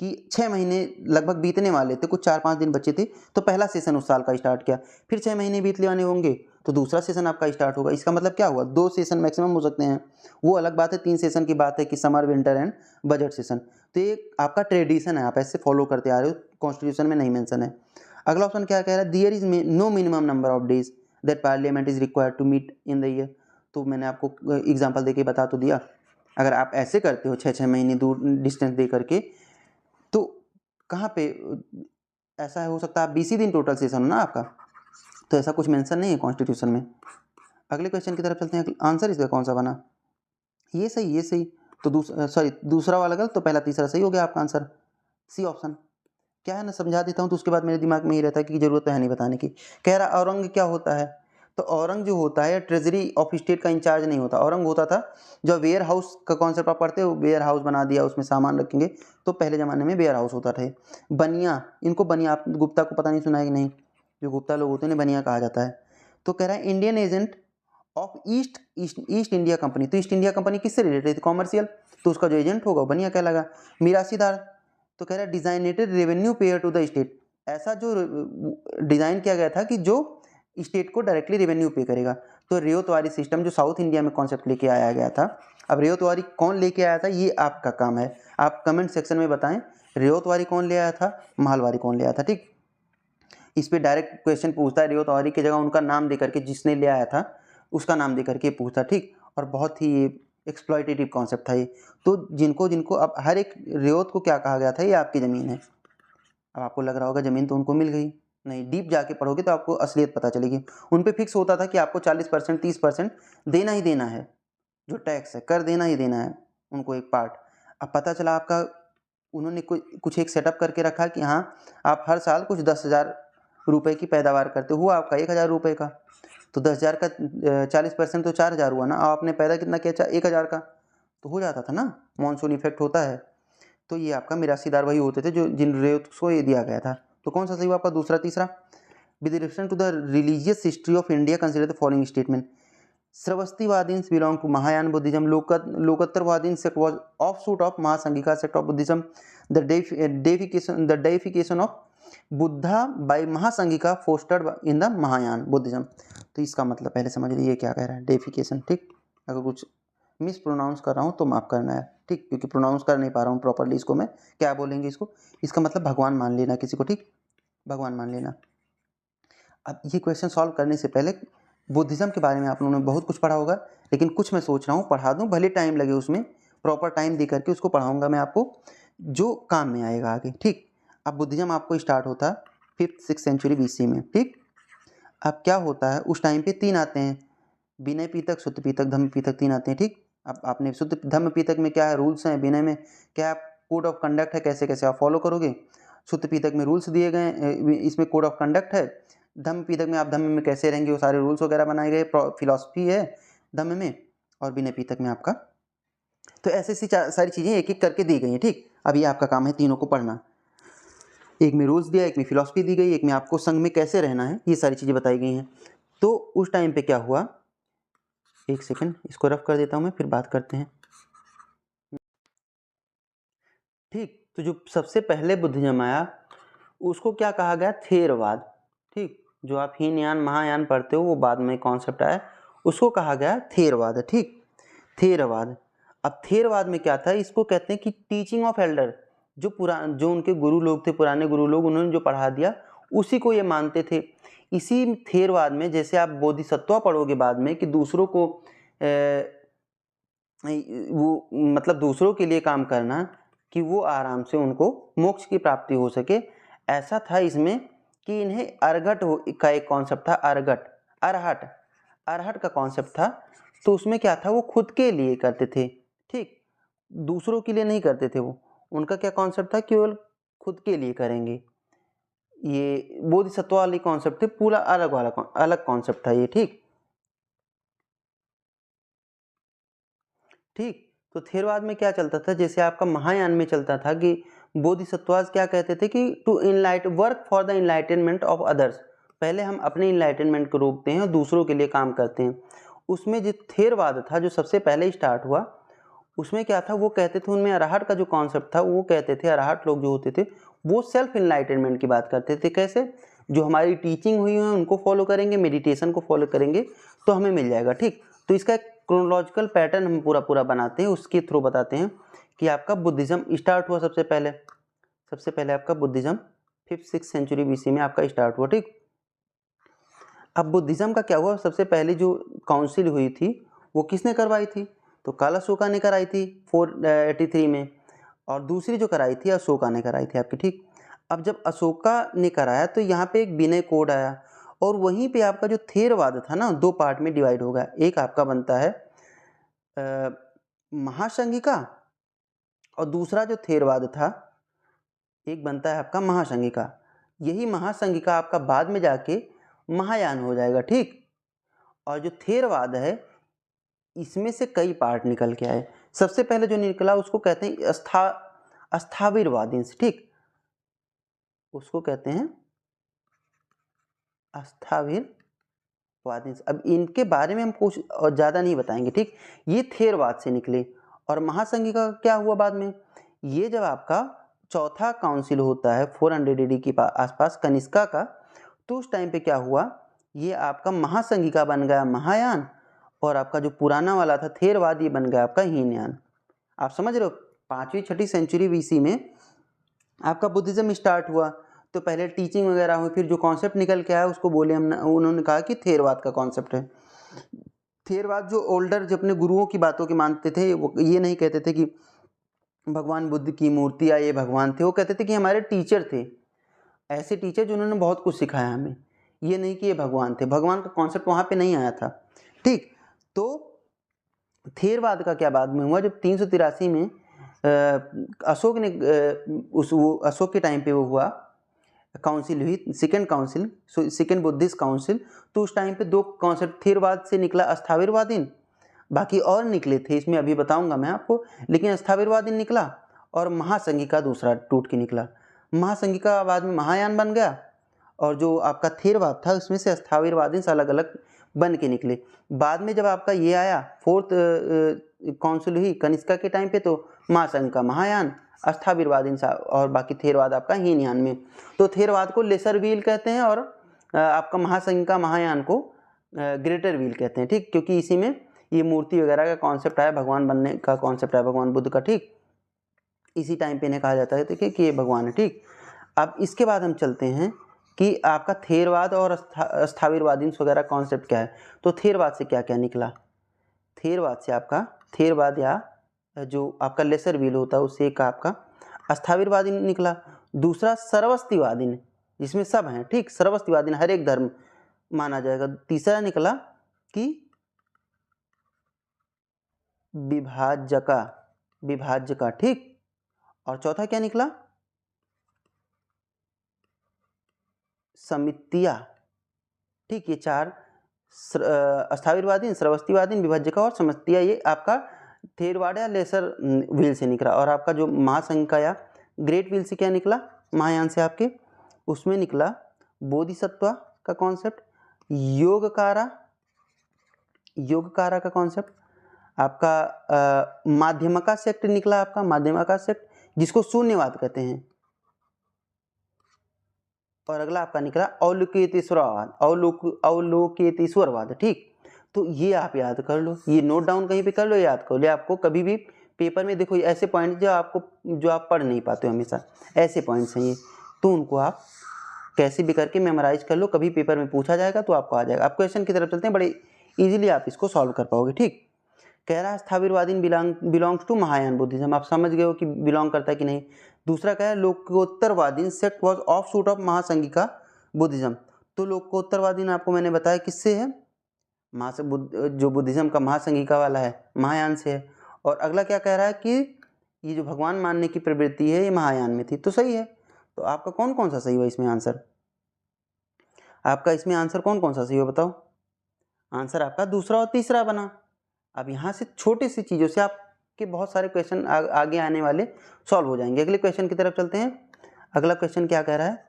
S1: कि 6 महीने लगभग बीतने वाले थे, कुछ 4-5 दिन बचे थे, तो पहला सेशन उस साल का स्टार्ट किया, फिर 6 महीने बीतने वाले होंगे तो दूसरा सेशन आपका स्टार्ट होगा। इसका मतलब क्या हुआ, 2 सेशन मैक्सिमम हो सकते हैं। वो अलग बात है 3 सेशन की बात है कि summer winter and budget session. तो ये आपका ट्रेडिशन है, आप ऐसे फॉलो करते आ रहे हो, कॉन्स्टिट्यूशन में नहीं मेंशन है। अगला ऑप्शन क्या कह रहा है, there is no minimum number of days that parliament is required to meet in the year. तो मैंने आपको एग्जाम्पल दे के बता तो दिया, अगर आप ऐसे करते हो 6-6 महीने दूर डिस्टेंस दे करके, तो कहाँ पे ऐसा हो सकता है 20 ही दिन टोटल सेशन हो ना आपका, तो ऐसा कुछ मेंशन नहीं है कॉन्स्टिट्यूशन में। अगले क्वेश्चन की तरफ चलते हैं। आंसर इसका कौन सा बना, ये सही, तो दूसरा वाला गलत, तो पहला तीसरा सही हो गया आपका आंसर, सी ऑप्शन। क्या है ना, समझा देता हूँ तो उसके बाद मेरे दिमाग में ही रहता है कि ज़रूरत तो है नहीं बताने की। कह रहा औरंग क्या होता है, तो औरंग जो होता है ट्रेजरी ऑफ स्टेट का इंचार्ज नहीं होता। औरंग होता था जो वेयर हाउस का कॉन्सेप्ट आप पढ़ते हो, वेयर हाउस बना दिया उसमें सामान रखेंगे, तो पहले ज़माने में वेयर हाउस होता था। बनिया, इनको बनिया, आप गुप्ता को पता नहीं सुना है कि नहीं, जो गुप्ता लोग होते हैं इन्हें बनिया कहा जाता है। तो कह रहा है Indian agent of east India company, तो ईस्ट इंडिया कंपनी किससे रिलेटेड थी, कॉमर्शियल, तो उसका जो एजेंट होगा वो बनिया कहलागा। मिरासीदार, तो कह रहा है designated revenue payer to the state, ऐसा जो डिज़ाइन किया गया था कि जो स्टेट को डायरेक्टली रेवेन्यू पे करेगा। तो रेवतवारी सिस्टम जो साउथ इंडिया में कॉन्सेप्ट लेके आया गया था। अब रेवतवारी कौन लेके आया था, ये आपका काम है, आप कमेंट सेक्शन में बताएं रेवतवारी कौन ले आया था, माहलवारी कौन ले आया था। ठीक, इस पे डायरेक्ट क्वेश्चन पूछता है, रेवतवारी की जगह उनका नाम दे करके, जिसने ले आया था उसका नाम दे करके पूछता। ठीक, और बहुत ही एक्सप्लॉयटेटिव कॉन्सेप्ट था ये। तो जिनको जिनको अब हर एक रेवत को क्या कहा गया था, ये आपकी ज़मीन है। अब आपको लग रहा होगा ज़मीन तो उनको मिल गई, नहीं, डीप जाके पढ़ोगे तो आपको असलियत पता चलेगी। उन पे फिक्स होता था कि आपको 40% 30% देना ही देना है, जो टैक्स है कर देना ही देना है उनको एक पार्ट। अब पता चला आपका, उन्होंने कुछ एक सेटअप करके रखा कि हाँ आप हर साल कुछ 10,000 रुपये की पैदावार करते हो, आपका 1,000 रुपये का, तो 10,000 का 40% तो 4,000 हुआ ना। आपने पैदा कितना किया, 1,000 का, तो हो जाता था ना, मानसून इफेक्ट होता है। तो ये आपका मिरासीदार वही होते थे जो जिन रेट्स को ये दिया गया था। तो कौन सा सही हुआ आपका, दूसरा। तीसरा, with relation to the religious history of India consider the following statement, Sarvastivadins belong to Mahayana Buddhism, Lokottaravadin sect was offshoot of Mahasanghika sect of Buddhism, the deification of Buddha by Mahasanghika fostered in the Mahayana Buddhism. तो इसका मतलब पहले समझ लीजिए क्या कह रहा है, डेफिकेशन। ठीक, अगर कुछ मिस प्रोनाउंस कर रहा हूँ तो माफ़ करना है, ठीक, क्योंकि प्रोनाउंस कर नहीं पा रहा हूँ प्रॉपरली इसको मैं, क्या बोलेंगे इसको, इसका मतलब भगवान मान लेना किसी को, ठीक, भगवान मान लेना। अब ये क्वेश्चन सॉल्व करने से पहले बुद्धिज़्म के बारे में आप लोगों ने बहुत कुछ पढ़ा होगा, लेकिन कुछ मैं सोच रहा हूँ पढ़ा दूँ, भले टाइम लगे, उसमें प्रॉपर टाइम दे करके उसको पढ़ाऊँगा मैं आपको, जो काम में आएगा आगे। ठीक, अब बुद्धिज़्म आपको स्टार्ट होता है 5th-6th सेंचुरी BC में। ठीक, अब क्या होता है उस टाइम पे 3 आते हैं, विनय पीतक, शुद्ध पीतक, धम्म पीतक, 3 आते हैं। ठीक, अब आपने शुद्ध धम्म पीतक में क्या है, रूल्स हैं, विनय में क्या कोड ऑफ कंडक्ट है, कैसे कैसे आप फॉलो करोगे। शुद्ध पीतक में रूल्स दिए गए, इसमें कोड ऑफ कंडक्ट है। धम्म पीतक में आप धम्म में कैसे रहेंगे, वो सारे रूल्स वगैरह बनाए गए, फिलॉसफी है धम्म में, और विनय पीतक में आपका, तो ऐसी सारी चीज़ें एक एक करके दी गई हैं। ठीक, अब ये आपका काम है तीनों को पढ़ना, एक में रूल्स दिया, एक में फिलॉसफी दी गई, एक में आपको संघ में कैसे रहना है, ये सारी चीज़ें बताई गई हैं। तो उस टाइम पे क्या हुआ, एक सेकंड इसको रफ कर देता हूँ मैं, फिर बात करते हैं। ठीक, तो जो सबसे पहले बुद्धिज्म आया उसको क्या कहा गया, थेरवाद। ठीक, जो आप हीन यान महायान पढ़ते हो वो बाद में कॉन्सेप्ट आया, उसको कहा गया थेरवाद। ठीक, थेरवाद। अब थेरवाद में क्या था, इसको कहते हैं कि टीचिंग ऑफ एल्डर, जो उनके गुरु लोग थे, पुराने गुरु लोग, उन्होंने जो पढ़ा दिया उसी को ये मानते थे। इसी थेरवाद में जैसे आप बोधिसत्व पढ़ोगे बाद में कि दूसरों को वो मतलब दूसरों के लिए काम करना कि वो आराम से उनको मोक्ष की प्राप्ति हो सके, ऐसा था इसमें कि इन्हें अर्घट का एक कॉन्सेप्ट था, अरहट अरहट का कॉन्सेप्ट था। तो उसमें क्या था, वो खुद के लिए करते थे। ठीक, दूसरों के लिए नहीं करते थे वो, उनका क्या कॉन्सेप्ट था, केवल खुद के लिए करेंगे। ये बोधिसत्व वाली कॉन्सेप्ट थे, पूरा अलग कॉन्सेप्ट था ये। ठीक, ठीक, तो थेरवाद में क्या चलता था, जैसे आपका महायान में चलता था कि बोधिसत्वास क्या कहते थे कि to work for the enlightenment of others, पहले हम अपने इनलाइटनमेंट को रोकते हैं और दूसरों के लिए काम करते हैं। उसमें जो थेरवाद था, जो सबसे पहले स्टार्ट हुआ, उसमें क्या था, वो कहते थे, उनमें अरहट का जो कॉन्सेप्ट था, वो कहते थे, अरहट लोग जो होते थे वो सेल्फ इनलाइटनमेंट की बात करते थे। कैसे, जो हमारी टीचिंग हुई है उनको फॉलो करेंगे, मेडिटेशन को फॉलो करेंगे तो हमें मिल जाएगा। ठीक, तो इसका एक क्रोनोलॉजिकल पैटर्न हम पूरा बनाते हैं, उसके थ्रू बताते हैं कि आपका बुद्धिज्म स्टार्ट हुआ सबसे पहले आपका बुद्धिज्म 5th-6th सेंचुरी BC में आपका स्टार्ट हुआ। ठीक, अब बुद्धिज्म का क्या हुआ, सबसे पहले जो काउंसिल हुई थी वो किसने करवाई थी, तो कालाशोका ने कराई थी 483 में, और दूसरी जो कराई थी अशोका ने कराई थी आपकी। ठीक, अब जब अशोका ने कराया तो यहाँ पे एक विनय कोड आया, और वहीं पे आपका जो थेरवाद था ना, 2 पार्ट में डिवाइड हो गया। एक आपका बनता है महासंघिका, और दूसरा जो थेरवाद था एक बनता है आपका महासंघिका। यही महासंघिका आपका बाद में जाके महायान हो जाएगा, ठीक। और जो थेरवाद है इसमें से कई पार्ट निकल के आए। सबसे पहले जो निकला उसको कहते हैं अस्थाविरवादींस, ठीक, उसको कहते हैं अस्थाविरवादींस। अब इनके बारे में हम कुछ और ज़्यादा नहीं बताएंगे, ठीक। ये थेरवाद से निकले। और महासंघिका क्या हुआ बाद में, ये जब आपका चौथा काउंसिल होता है 400 AD के आसपास कनिष्का का, तो उस टाइम पे क्या हुआ, ये आपका महासंघिका बन गया महायान, और आपका जो पुराना वाला था थेरवाद ये बन गया आपका हीनयान। आप समझ रहे हो, 5वीं 6वीं सेंचुरी BC में आपका बुद्धिज्म स्टार्ट हुआ, तो पहले टीचिंग वगैरह हुई, फिर जो कॉन्सेप्ट निकल के आया उसको बोले हम, उन्होंने कहा कि थेरवाद का कॉन्सेप्ट है। थेरवाद जो ओल्डर जो अपने गुरुओं की बातों के मानते थे, वो ये नहीं कहते थे कि भगवान बुद्ध की मूर्ति या ये भगवान थे, वो कहते थे कि हमारे टीचर थे, ऐसे टीचर जिन्होंने बहुत कुछ सिखाया हमें, ये नहीं कि ये भगवान थे। भगवान का कॉन्सेप्ट वहाँ पे नहीं आया था, ठीक। तो थेरवाद का क्या बाद में हुआ, जब 383 में अशोक ने अशोक के टाइम पे वो हुआ, काउंसिल हुई, second council, second Buddhist council. तो उस टाइम पे दो कॉन्सेप्ट थेरवाद से निकला अस्थाविरवादीन, बाकी और निकले थे इसमें अभी बताऊंगा मैं आपको, लेकिन अस्थाविरवादीन निकला और महासंघिका दूसरा टूट के निकला। महासंघिका बाद में महायान बन गया, और जो आपका थेरवाद था उसमें से अस्थाविरवादीन से अलग अलग बन के निकले। बाद में जब आपका ये आया फोर्थ काउंसिल हुई कनिष्का के टाइम पे, तो महासंघिका महायान, अस्थाविरवादीन और बाकी थेरवाद आपका हीनयान में। तो थेरवाद को लेसर व्हील कहते हैं और आपका महासंघिका महायान को ग्रेटर व्हील कहते हैं, ठीक, क्योंकि इसी में ये मूर्ति वगैरह का कॉन्सेप्ट आया, भगवान बनने का कॉन्सेप्ट आया भगवान बुद्ध का, ठीक। इसी टाइम पे इन्हें कहा जाता है देखिए कि ये भगवान है, ठीक। अब इसके बाद हम चलते हैं कि आपका थेरवाद और अस्थाविरवादीन वगैरह कॉन्सेप्ट क्या है। तो थेरवाद से क्या क्या निकला, थेरवाद से आपका थेरवाद या जो आपका लेसर व्हील होता है उससे एक आपका अस्थाविरवादीन निकला। दूसरा सर्वस्तिवादीन, जिसमें सब हैं, ठीक, सर्वस्तिवादीन हर एक धर्म माना जाएगा। तीसरा निकला कि विभाजका, ठीक। और चौथा क्या निकला, समितिया, ठीक। ये चार अस्थाविरवादीन, सर्वस्तिवादीन, विभाजका और समितिया, ये आपका थेरवाद या लेसर व्हील से निकला। और आपका जो महासंघिका या ग्रेट व्हील से क्या निकला, महायान से आपके, उसमें निकला बोधिसत्व का कॉन्सेप्ट, योगकारा का कॉन्सेप्ट, आपका माध्यमका सेक्ट निकला, आपका माध्यमका सेक्ट जिसको शून्यवाद कहते हैं। और अगला आपका निकला अवलोकितेश्वरवाद, ठीक। तो ये आप याद कर लो, ये नोट डाउन कहीं पे कर लो, याद कर लो। आपको कभी भी पेपर में देखो ऐसे पॉइंट जो आप पढ़ नहीं पाते हो, हमेशा ऐसे पॉइंट्स हैं ये, तो उनको आप कैसे भी करके मेमोराइज कर लो, कभी पेपर में पूछा जाएगा तो आपको आ जाएगा। आप क्वेश्चन की तरफ चलते हैं, बड़े इजीली आप इसको सॉल्व कर पाओगे, ठीक। कह रहा है अस्थाविरवादीन बिलोंग्स टू महायान बुद्धिज्म, आप समझ गए हो कि बिलोंग करता है कि नहीं। दूसरा क्या है, Lokottaravadin sect was offshoot of Mahasanghika Buddhism. तो लोकोत्तरवादीन आपको मैंने बताया किससे है, जो बुद्धिज्म का महासंघिका वाला है महायान से है। और अगला क्या कह रहा है कि ये जो भगवान मानने की प्रवृत्ति है ये महायान में थी, तो सही है। तो आपका कौन कौन सा सही हुआ इसमें आंसर, आपका इसमें आंसर कौन कौन सा सही हो बताओ। आंसर आपका दूसरा और तीसरा बना। अब यहाँ से छोटी सी चीज़ों से आपके बहुत सारे क्वेश्चन आगे आने वाले सॉल्व हो जाएंगे। अगले क्वेश्चन की तरफ चलते हैं। अगला क्वेश्चन क्या कह रहा है,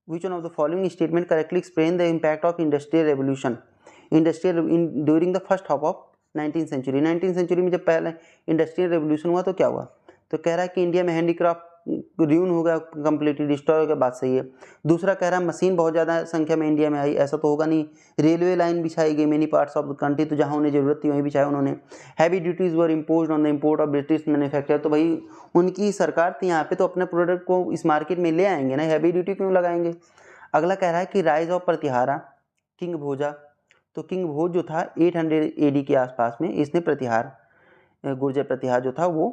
S1: which one of the following statement correctly explain the impact of industrial revolution during the first half of 19th century. 19th century में जब पहले इंडस्ट्रियल रेवोल्यूशन हुआ तो क्या हुआ, तो कह रहा है कि इंडिया में हैंडीक्राफ्ट र्यून हो गया, कंप्लीटली डिस्ट्रॉय हो गया, बात सही है। दूसरा कह रहा है मशीन बहुत ज़्यादा संख्या में इंडिया में आई, ऐसा तो होगा नहीं। रेलवे लाइन बिछाई गई many parts of the country, तो जहाँ उन्हें ज़रूरत थी वहीं बिछाया उन्होंने। Heavy duties were imposed on the import of British manufacture, तो भाई उनकी सरकार थी यहाँ पे, तो अपने प्रोडक्ट को इस मार्केट में ले आएंगे ना, हैवी ड्यूटी क्यों लगाएंगे। अगला कह रहा है कि राइज ऑफ प्रतिहारा किंग भोजा, तो किंग भोज जो था 800 AD के आसपास में, इसने प्रतिहार गुर्जर प्रतिहार जो था वो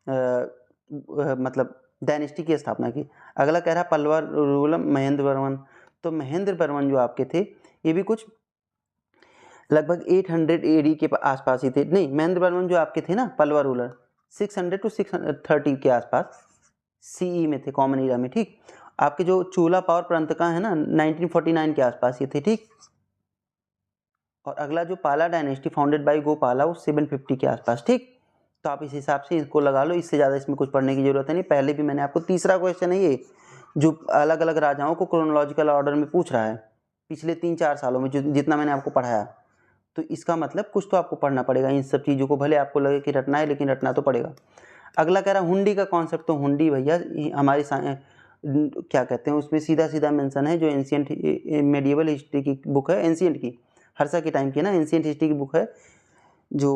S1: मतलब डायनेस्टी की स्थापना की। अगला कह रहा है पल्लवा रूलर महेंद्र वर्मन, तो महेंद्र वर्मन जो आपके थे ये भी कुछ लगभग 800 AD के आसपास ही थे। नहीं, महेंद्र वर्मन जो आपके थे ना पल्लवा रूलर 600 to 630 के आसपास, CE में थे, कॉमन एरा में, ठीक। आपके जो चोला पावर प्रांतका है ना 1949 के आसपास ये थे, ठीक। और अगला जो पाला डायनेस्टी फाउंडेड बाय गोपाला वो 750 के आसपास, ठीक। तो आप इस हिसाब से इसको लगा लो, इससे ज़्यादा इसमें कुछ पढ़ने की जरूरत है नहीं। पहले भी मैंने आपको, तीसरा क्वेश्चन है ये जो अलग अलग राजाओं को क्रोनोलॉजिकल ऑर्डर में पूछ रहा है पिछले 3-4 सालों में, जो जितना मैंने आपको पढ़ाया। तो इसका मतलब कुछ तो आपको पढ़ना पड़ेगा इन सब चीज़ों को, भले आपको लगे कि रटना है लेकिन रटना तो पड़ेगा। अगला कह रहा हुंडी का कॉन्सेप्ट, तो हुंडी भैया हमारी क्या कहते हैं उसमें सीधा सीधा मेंशन है, जो एंशियंट मेडिएवल हिस्ट्री की बुक है, एंशियंट की हर्षा के टाइम की ना, एंशियंट हिस्ट्री की बुक है, जो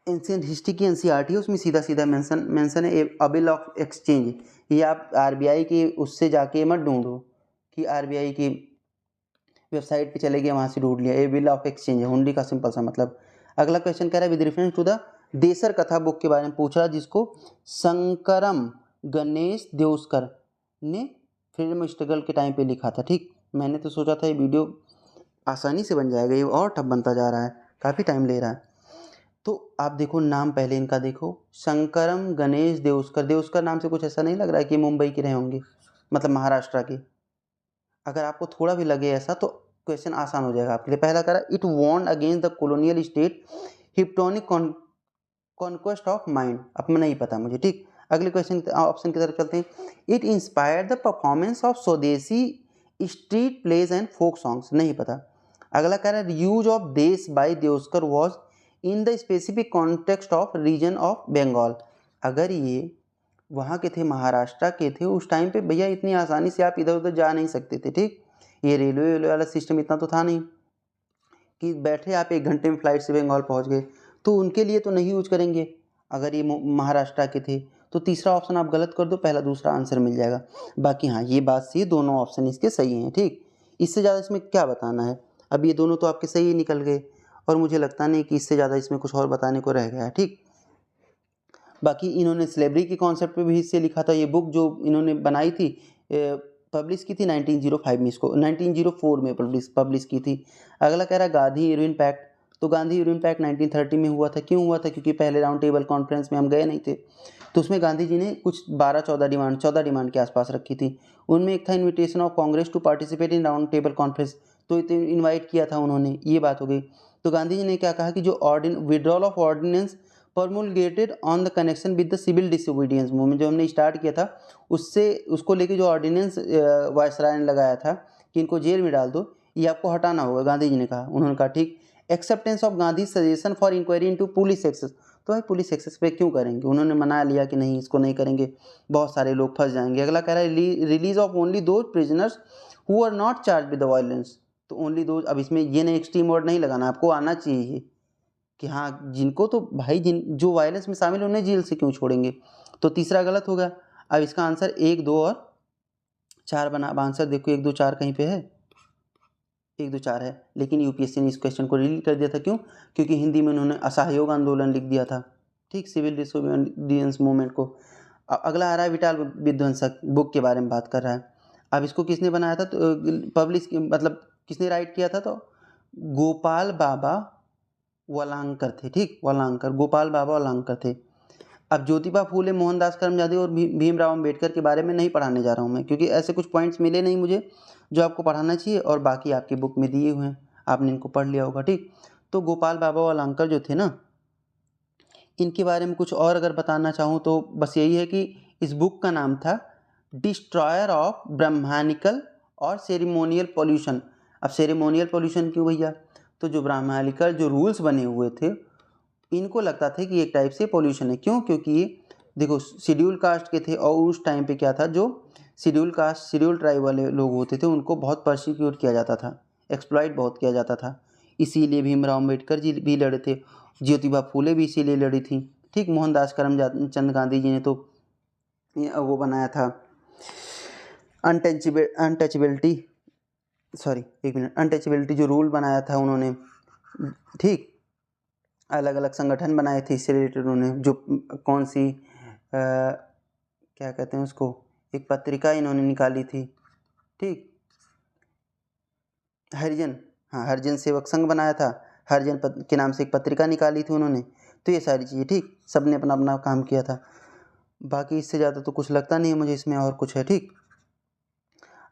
S1: एंशियंट हिस्ट्री की NCERT है, उसमें सीधा सीधा मेंशन है ए बिल ऑफ एक्सचेंज। ये आप RBI की उससे जाके मत ढूंढो कि RBI की वेबसाइट पे चले गए वहाँ से ढूंढ लिया, ए बिल ऑफ एक्सचेंज है हुंडी का सिंपल सा मतलब। अगला क्वेश्चन कह रहा है with reference to the Desher Katha book के बारे में पूछ रहा, जिसको शंकरम गणेश देउस्कर ने फ्रीडम स्ट्रगल के टाइम पे लिखा था, ठीक। मैंने तो सोचा था ये वीडियो आसानी से बन जाएगा, ये और टफ बनता जा रहा है, काफ़ी टाइम ले रहा है। तो आप देखो नाम पहले इनका देखो, शंकरम गणेश देउस्कर। देउस्कर नाम से कुछ ऐसा नहीं लग रहा है कि मुंबई के रहे होंगे, मतलब महाराष्ट्र के। अगर आपको थोड़ा भी लगे ऐसा तो क्वेश्चन आसान हो जाएगा आपके लिए। पहला करा it want against the colonial state hypnotic conquest of mind, अब नहीं पता मुझे, ठीक। अगले क्वेश्चन ऑप्शन की तरफ चलते हैं। It inspired the performance of Swadeshi street plays and folk songs, नहीं पता। अगला कह रहा है use of desh by Deuskar was in the specific context of region of Bengal. अगर ये वहाँ के थे, महाराष्ट्र के थे उस टाइम पे भैया, इतनी आसानी से आप इधर उधर जा नहीं सकते थे, ठीक। ये रेलवे वाला सिस्टम इतना तो था नहीं कि बैठे आप 1 घंटे में फ्लाइट से बंगाल पहुँच गए, तो उनके लिए तो नहीं यूज करेंगे। अगर ये महाराष्ट्र के थे तो तीसरा ऑप्शन आप गलत कर दो, पहला दूसरा आंसर मिल जाएगा। बाकी हाँ ये बात सही, दोनों ऑप्शन इसके सही हैं, ठीक। इससे ज़्यादा इसमें क्या बताना है, अब ये दोनों तो आपके सही निकल गए, और मुझे लगता नहीं कि इससे ज़्यादा इसमें कुछ और बताने को रह गया है, ठीक। बाकी इन्होंने स्लेवरी के कॉन्सेप्ट पे भी इससे लिखा था। ये बुक जो इन्होंने बनाई थी, पब्लिश की थी 1905 में, इसको 1904 में पब्लिश की थी। अगला कह रहा है गांधी यूरिन पैक्ट, तो गांधी यूरिन पैक्ट 1930 में हुआ था। क्यों हुआ था? क्योंकि पहले राउंड टेबल कॉन्फ्रेंस में हम गए नहीं थे, तो उसमें गांधी जी ने कुछ 14 डिमांड के आसपास रखी थी। उनमें एक था invitation of Congress to participate in round table conference, तो इन्वाइट किया था उन्होंने, ये बात हो गई। तो गांधी जी ने क्या कहा कि जो withdrawal of ordinance promulgated on the connection with the civil disobedience movement, जो हमने स्टार्ट किया था उससे, उसको लेके जो ऑर्डिनेंस वायसराय ने लगाया था कि इनको जेल में डाल दो, ये आपको हटाना होगा, गांधी जी ने कहा। उन्होंने कहा ठीक। Acceptance of Gandhi suggestion for inquiry into police excess, तो भाई पुलिस एक्सेस पे क्यों करेंगे, उन्होंने मना लिया कि नहीं इसको नहीं करेंगे, बहुत सारे लोग फंस जाएंगे। अगला कह रहा है release of only those prisoners who are not charge with the violence, तो ओनली दोज, अब इसमें ये नहीं एक्सट्रीम वर्ड नहीं लगाना, आपको आना चाहिए कि हाँ जिनको तो भाई जो वायलेंस में शामिल उन्हें जेल से क्यों छोड़ेंगे। तो तीसरा गलत होगा। अब इसका आंसर 1, 2 और 4 बना। अब आंसर देखो 1, 2, 4 कहीं पे है, 1, 2, 4 है, लेकिन यूपीएससी ने इस क्वेश्चन को डिलीट कर दिया था। क्यों? क्योंकि हिंदी में उन्होंने असहयोग आंदोलन लिख दिया था, ठीक, सिविल डिसोबीडियंस मूवमेंट को। अगला आ रहा है विटाल विध्वंसक, बुक के बारे में बात कर रहा है। अब इसको किसने बनाया था, तो पब्लिश मतलब किसने राइट किया था, तो गोपाल बाबा वलांकर थे, ठीक, वलांकर, गोपाल बाबा वलांकर थे। अब ज्योतिबा फूले, मोहनदास करमचंद और भीमराव अंबेडकर के बारे में नहीं पढ़ाने जा रहा हूँ मैं, क्योंकि ऐसे कुछ पॉइंट्स मिले नहीं मुझे जो आपको पढ़ाना चाहिए, और बाकी आपकी बुक में दिए हुए हैं, आपने इनको पढ़ लिया होगा, ठीक। तो गोपाल बाबा वलांकर जो थे ना, इनके बारे में कुछ और अगर बताना चाहूँ तो बस यही है कि इस बुक का नाम था डिस्ट्रॉयर ऑफ ब्रह्मानिकल और सेरेमोनियल पॉल्यूशन। अब सेरेमोनियल पॉल्यूशन क्यों भैया, तो जो ब्राह्मणिकल जो रूल्स बने हुए थे, इनको लगता था कि एक टाइप से पॉल्यूशन है। क्यों? क्योंकि देखो शेड्यूल कास्ट के थे, और उस टाइम पे क्या था, जो शेड्यूल कास्ट शेड्यूल ट्राइब वाले लोग होते थे उनको बहुत परसिक्यूट किया जाता था, एक्सप्लॉइट बहुत किया जाता था। इसीलिए भीमराव अम्बेडकर जी भी लड़े थे, ज्योतिबा फूले भी इसीलिए लड़ी थी, ठीक। मोहनदास करमचंद गांधी जी ने तो वो बनाया था अनटचेबिलिटी, सॉरी एक मिनट, अनटचेबिलिटी जो रूल बनाया था उन्होंने, ठीक। अलग अलग संगठन बनाए थे इससे रिलेटेड उन्होंने, जो कौन सी क्या कहते हैं उसको, एक पत्रिका इन्होंने निकाली थी, ठीक, हरिजन, हाँ हरिजन सेवक संघ बनाया था, हरिजन के नाम से एक पत्रिका निकाली थी उन्होंने। तो ये सारी चीज़ें, ठीक, सब ने अपना अपना काम किया था। बाकी इससे ज़्यादा तो कुछ लगता नहीं है मुझे इसमें और कुछ है। ठीक,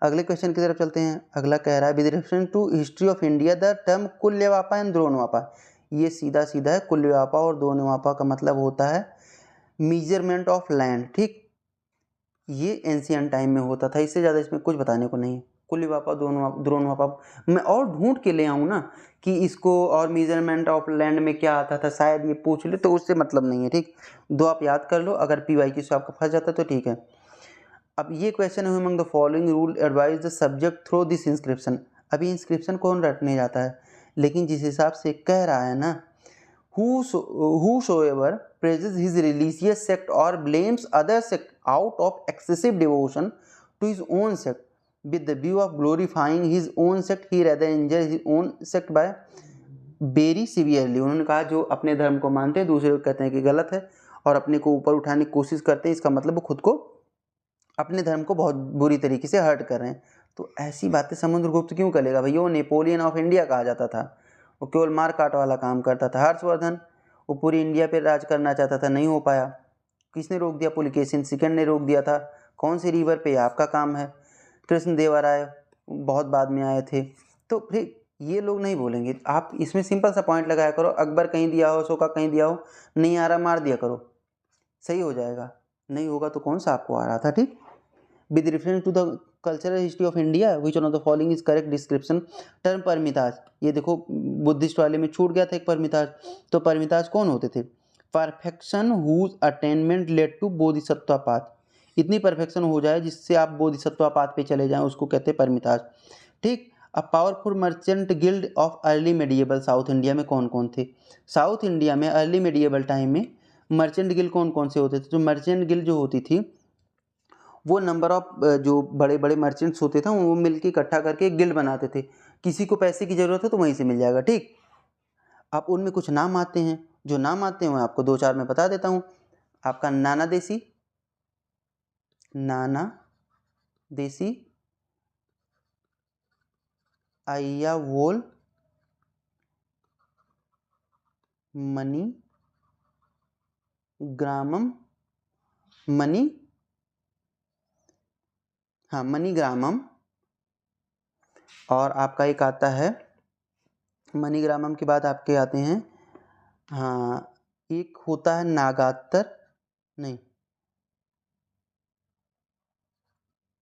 S1: अगले क्वेश्चन की तरफ चलते हैं। अगला कह रहा है with reference to history of India the term kulyavapa and dronavapa. ये सीधा सीधा है, कुल्यवापा और द्रोणवापा का मतलब होता है मेजरमेंट ऑफ लैंड। ठीक, ये एंशियंट टाइम में होता था, इससे ज़्यादा इसमें कुछ बताने को नहीं है। कुल्यवापा द्रोणवापा मैं और ढूंढ के ले आऊँ ना कि इसको और मेजरमेंट ऑफ लैंड में क्या आता था, शायद ये पूछ ले तो उससे मतलब नहीं है। ठीक, दो आप याद कर लो, अगर PYQ से आपका फंस जाता तो ठीक है। अब ये क्वेश्चन है among the following rule advise the subject through this inscription. अभी इंस्क्रिप्शन कौन रटने जाता है, लेकिन जिस हिसाब से कह रहा है ना, whosoever praises his religious sect or blames other sect out of excessive devotion to his own sect with the view of glorifying his own sect, he rather injures his own sect by very severely। उन्होंने कहा जो अपने धर्म को मानते हैं दूसरे को कहते हैं कि गलत है और अपने को ऊपर उठाने की कोशिश करते हैं, इसका मतलब वो खुद को अपने धर्म को बहुत बुरी तरीके से हर्ट कर रहे हैं। तो ऐसी बातें समुद्रगुप्त क्यों करेगा भैया, वो नेपोलियन ऑफ इंडिया कहा जाता था, वो केवल मार काट वाला काम करता था। हर्षवर्धन वो पूरी इंडिया पे राज करना चाहता था, नहीं हो पाया। किसने रोक दिया, पुलिकेशिन सेकंड ने रोक दिया था। कौन सी रिवर पे, आपका काम है। कृष्णदेवराय बहुत बाद में आए थे। तो फिर ये लोग नहीं बोलेंगे, आप इसमें सिंपल सा पॉइंट लगाया करो, अकबर कहीं दिया हो, अशोका कहीं दिया हो, नहीं आ रहा मार दिया करो, सही हो जाएगा। नहीं होगा तो कौन सा आपको आ रहा था। ठीक, with reference to the cultural history of India which one of the following is correct description. Term paramitas, ये देखो बुद्धिस्ट वाले में छूट गया था एक परमिताज। तो परमिताज कौन होते थे, perfection whose attainment led to Bodhisattva path. इतनी परफेक्शन हो जाए जिससे आप बोधिसत्वापात पे चले जाएं, उसको कहते हैं परमिताज। ठीक, a powerful merchant guild of early medieval South India में कौन कौन थे। साउथ इंडिया में अर्ली मेडिएबल टाइम में मर्चेंट गिल्ड कौन कौन से होते थे। जो मर्चेंट गिल्ड जो होती थी वो नंबर ऑफ जो बड़े बड़े मर्चेंट्स होते थे वो मिलकर इकट्ठा करके एक गिल्ड बनाते थे। किसी को पैसे की ज़रूरत है तो वहीं से मिल जाएगा। ठीक, अब उनमें कुछ नाम आते हैं, जो नाम आते हैं मैं आपको दो चार में बता देता हूँ। आपका नाना देसी, नाना देसी, अय्या वोल, मनी ग्रामम, मनी, हाँ मनी ग्रामम, और आपका एक आता है मनी ग्रामम के बाद आपके आते हैं, हाँ एक होता है नागात्तर, नहीं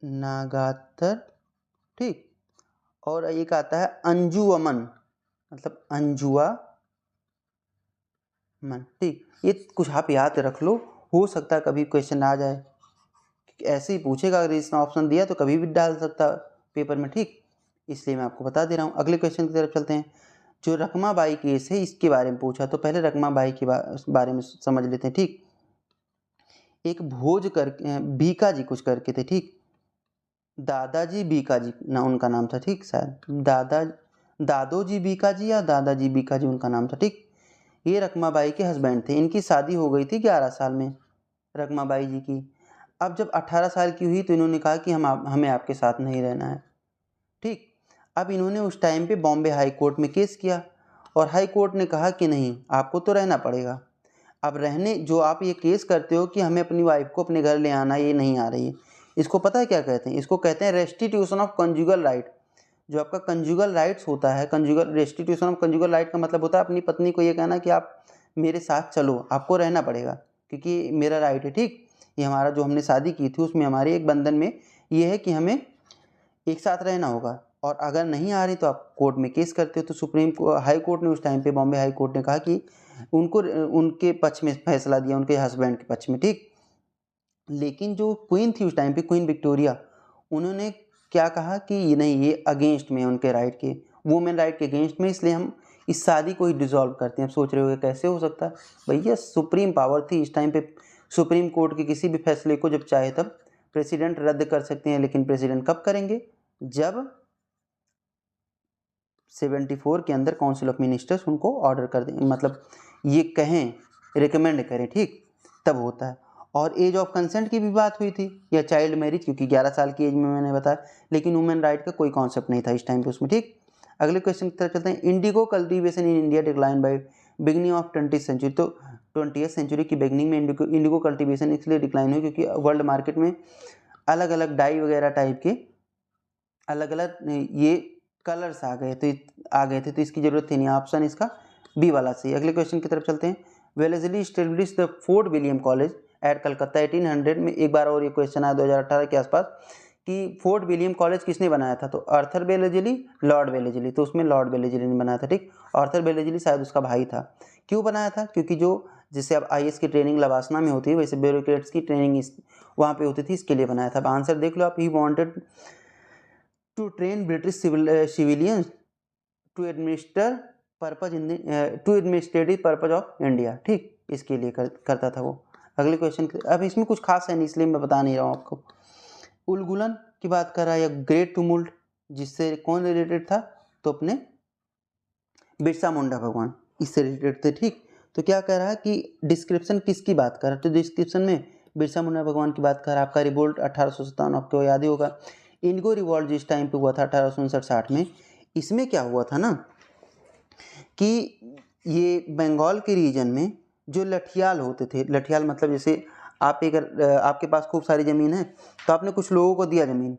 S1: नागात्तर। ठीक, और एक आता है अंजुअमन, मतलब अंजुआ मन। ठीक, ये कुछ आप याद रख लो, हो सकता है कभी क्वेश्चन आ जाए, ऐसे ही पूछेगा, अगर इसने ऑप्शन दिया तो कभी भी डाल सकता पेपर में। ठीक, इसलिए मैं आपको बता दे रहा हूँ। अगले क्वेश्चन की तरफ चलते हैं। जो रकमाबाई केस है इसके बारे में पूछा, तो पहले रकमाबाई के बारे में समझ लेते हैं। ठीक, एक भोज करके बीका जी कुछ करके थे। ठीक, दादाजी बीका जी ना उनका नाम था। ठीक, शायद दादोजी बीका जी या दादाजी बीका जी उनका नाम था। ठीक, ये रकमाबाई के हस्बैंड थे। इनकी शादी हो गई थी 11 साल में रकमाबाई जी की। अब जब 18 साल की हुई तो इन्होंने कहा कि हमें आपके साथ नहीं रहना है। ठीक, अब इन्होंने उस टाइम पे बॉम्बे हाई कोर्ट में केस किया और हाई कोर्ट ने कहा कि नहीं आपको तो रहना पड़ेगा। अब रहने जो आप ये केस करते हो कि हमें अपनी वाइफ को अपने घर ले आना, ये नहीं आ रही है, इसको पता है क्या कहते हैं, इसको कहते हैं रेस्टिट्यूशन ऑफ कंजुगल राइट। जो आपका कंजुगल राइट्स होता है, conjugal restitution of conjugal right का मतलब होता है अपनी पत्नी को ये कहना कि आप मेरे साथ चलो, आपको रहना पड़ेगा क्योंकि मेरा राइट है। ठीक, ये हमारा जो हमने शादी की थी उसमें हमारे एक बंधन में ये है कि हमें एक साथ रहना होगा, और अगर नहीं आ रही तो आप कोर्ट में केस करते हो। तो सुप्रीम हाई कोर्ट ने उस टाइम पे बॉम्बे हाई कोर्ट ने कहा कि उनको उनके पक्ष में फैसला दिया, उनके हस्बैंड के पक्ष में। ठीक, लेकिन जो क्वीन थी उस टाइम पे, क्वीन विक्टोरिया, उन्होंने क्या कहा कि नहीं ये अगेंस्ट में उनके राइट के, वुमेन राइट के अगेंस्ट में, इसलिए हम इस शादी को ही डिसॉल्व करते हैं। आप सोच रहे हो कैसे हो सकता है भैया, सुप्रीम पावर थी इस टाइम पे। सुप्रीम कोर्ट के किसी भी फैसले को जब चाहे तब प्रेसिडेंट रद्द कर सकते हैं, लेकिन प्रेसिडेंट कब करेंगे, जब 74 के अंदर काउंसिल ऑफ मिनिस्टर्स उनको ऑर्डर कर दें, मतलब ये कहें, रिकमेंड करें। ठीक, तब होता है। और एज ऑफ कंसेंट की भी बात हुई थी, या चाइल्ड मैरिज, क्योंकि 11 साल की एज में मैंने बताया, लेकिन वुमेन राइट का कोई कॉन्सेप्ट नहीं था इस टाइम पे उसमें। ठीक, अगले क्वेश्चन की तरफ चलते हैं। Indigo cultivation in India decline by beginning of 20th century. तो 20th सेंचुरी की बिगनिंग में इंडिगो कल्टीवेशन इसलिए डिक्लाइन हुई क्योंकि वर्ल्ड मार्केट में अलग अलग डाई वगैरह टाइप के अलग अलग ये कलर्स आ गए तो इसकी ज़रूरत थी नहीं। ऑप्शन इसका बी वाला सही। अगले क्वेश्चन की तरफ चलते हैं। Wellesley establish the fort William college eight Calcutta 1800 में। एक बार और ये क्वेश्चन आया 2018 के आसपास कि फोर्ट विलियम कॉलेज किसने बनाया था, तो आर्थर वेलेस्ली, लॉर्ड वेलेस्ली। तो उसमें लॉर्ड वेलेस्ली ने बनाया था, ठीक। आर्थर वेलेस्ली शायद उसका भाई था। क्यों बनाया था, क्योंकि जो जैसे अब IAS की ट्रेनिंग लवासना में होती है वैसे ब्यूरोक्रेट्स की ट्रेनिंग वहाँ पे होती थी, इसके लिए बनाया था। अब आंसर देख लो आप। He wanted to train British civilians to administrative purpose of India, ठीक, इसके लिए करता था वो। अगले क्वेश्चन, अब इसमें कुछ खास है नहीं इसलिए मैं बता नहीं रहा हूँ आपको। उलगुलन की बात कर रहा है या ग्रेट टुमुल्ट, जिससे कौन रिलेटेड था, तो अपने बिरसा मुंडा भगवान इससे रिलेटेड थे, ठीक। तो क्या कह रहा है कि डिस्क्रिप्शन किसकी बात कर रहा है, तो डिस्क्रिप्शन में बिरसा मुंडा भगवान की बात कर रहा है। आपका रिवोल्ट 1857 आपको याद ही होगा। इंडिगो रिवॉल्ट जिस टाइम पे हुआ था 1859-60 में, इसमें क्या हुआ था ना कि ये बंगाल के रीजन में जो लठियाल होते थे, लठियाल मतलब जैसे आप अगर आपके पास खूब सारी ज़मीन है तो आपने कुछ लोगों को दिया ज़मीन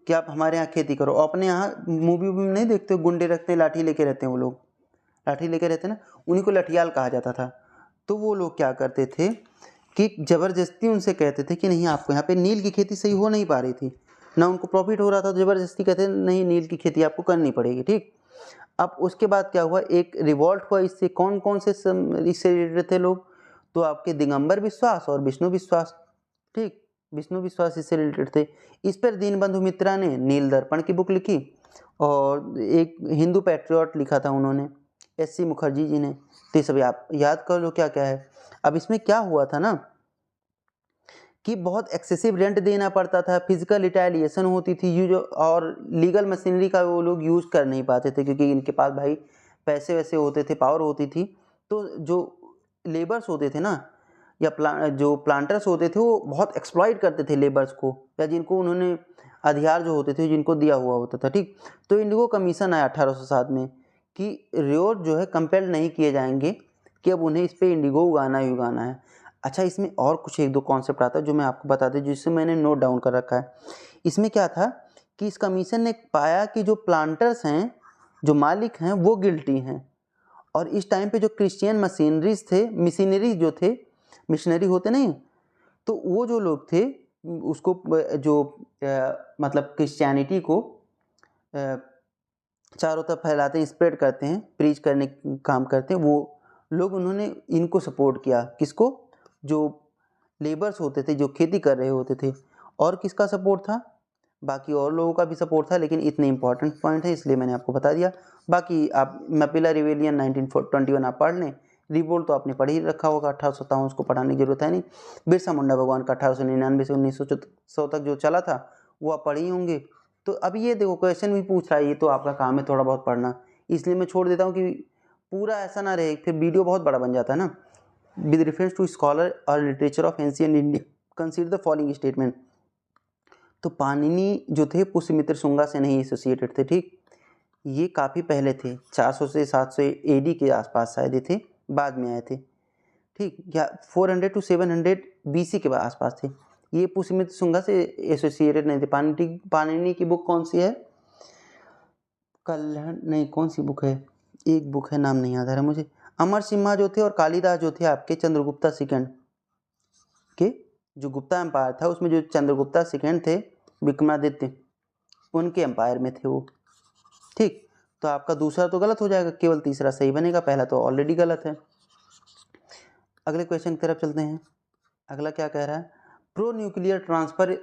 S1: कि आप हमारे यहाँ खेती करो। अपने यहाँ मूवी वूवी में नहीं देखते हो, गुंडे रखते हैं, लाठी लेके रहते हैं, वो लोग लाठी लेके रहते हैं ना, उन्हीं को लठियाल कहा जाता था। तो वो लोग क्या करते थे कि ज़बरदस्ती उनसे कहते थे कि नहीं, आपको यहाँ पे नील की खेती सही हो नहीं पा रही थी ना, उनको प्रॉफिट हो रहा था, तो ज़बरदस्ती कहते नहीं, नील की खेती आपको करनी पड़ेगी, ठीक। अब उसके बाद क्या हुआ, एक रिवॉल्ट हुआ। इससे कौन कौन से इससे रिलेटेड थे लोग, तो आपके दिगंबर विश्वास और विष्णु विश्वास, ठीक, विष्णु विश्वास इससे रिलेटेड थे। इस पर दीनबंधु मित्रा ने नील दर्पण की बुक लिखी और एक हिंदू पैट्रियट लिखा था उन्होंने, SC मुखर्जी जी ने। तो ये सभी आप याद कर लो क्या क्या है। अब इसमें क्या हुआ था ना कि बहुत एक्सेसिव रेंट देना पड़ता था, फिजिकल रिटेलिएशन होती थी यूज, और लीगल मशीनरी का वो लोग यूज़ कर नहीं पाते थे क्योंकि इनके पास भाई पैसे वैसे होते थे, पावर होती थी। तो जो लेबर्स होते थे ना, या जो प्लांटर्स होते थे, वो बहुत एक्सप्लॉइट करते थे लेबर्स को, या जिनको उन्होंने अधिकार जो होते थे जिनको दिया हुआ होता था, ठीक। तो इंडिगो कमीशन आया 1807 में कि रियोट जो है कंपेल नहीं किए जाएंगे कि अब उन्हें इस पर इंडिगो उगाना ही उगाना है। अच्छा, इसमें और कुछ एक दो कॉन्सेप्ट आता है जो मैं आपको बता दूं, जिससे मैंने नोट डाउन कर रखा है। इसमें क्या था कि इस कमीशन ने पाया कि जो प्लांटर्स हैं, जो मालिक हैं, वो गिल्टी हैं। और इस टाइम पे जो क्रिश्चियन मिशनरी जो थे, मिशनरी होते नहीं, तो वो जो लोग थे उसको मतलब क्रिश्चियनिटी को चारों तरफ फैलाते हैं, स्प्रेड करते हैं, प्रीच करने का काम करते हैं, वो लोग, उन्होंने इनको सपोर्ट किया। किसको, जो लेबर्स होते थे जो खेती कर रहे होते थे। और किसका सपोर्ट था, बाकी और लोगों का भी सपोर्ट था, लेकिन इतने इंपॉर्टेंट पॉइंट है इसलिए मैंने आपको बता दिया। बाकी आप मैपिला रिवेलियन 1921 आप पढ़ लें, रिवोल्ट तो आपने पढ़ ही रखा होगा 1857, उसको पढ़ाने की जरूरत है नहीं। बिरसा मुंडा भगवान का 1899 से 1900 तक जो चला था वो आप पढ़े ही होंगे। तो अब ये देखो क्वेश्चन भी पूछ रहा है, ये तो आपका काम है थोड़ा बहुत पढ़ना, इसलिए मैं छोड़ देता हूँ कि पूरा ऐसा ना रहे, फिर वीडियो बहुत बड़ा बन जाता है ना। विद रेफरेंस टू स्कॉलर और literature of ancient India consider the following statement. तो पाणिनि जो थे पुष्यमित्र शुंगा से नहीं एसोसिएटेड थे, ठीक। ये काफ़ी पहले थे, 400 से 700 AD के आसपास शायद ये थे, बाद में आए थे, ठीक, या 400 to 700 BC के आसपास थे। ये पुष्यमित्र शुंगा से एसोसिएटेड नहीं थे। पाणिनि की बुक कौन सी है, कल्याण नहीं, कौन सी बुक है, एक बुक है, नाम नहीं याद आ रहा मुझे। अमर सिम्हा जो थे और कालिदास जो थे आपके चंद्रगुप्ता सेकंड के, जो गुप्ता एम्पायर था उसमें जो चंद्रगुप्ता सेकंड थे, विक्रमादित्य, उनके एम्पायर में थे वो, ठीक। तो आपका दूसरा तो गलत हो जाएगा, केवल तीसरा सही बनेगा, पहला तो ऑलरेडी गलत है। अगले क्वेश्चन की तरफ चलते हैं। अगला क्या कह रहा है, प्रो न्यूक्लियर ट्रांसफ़र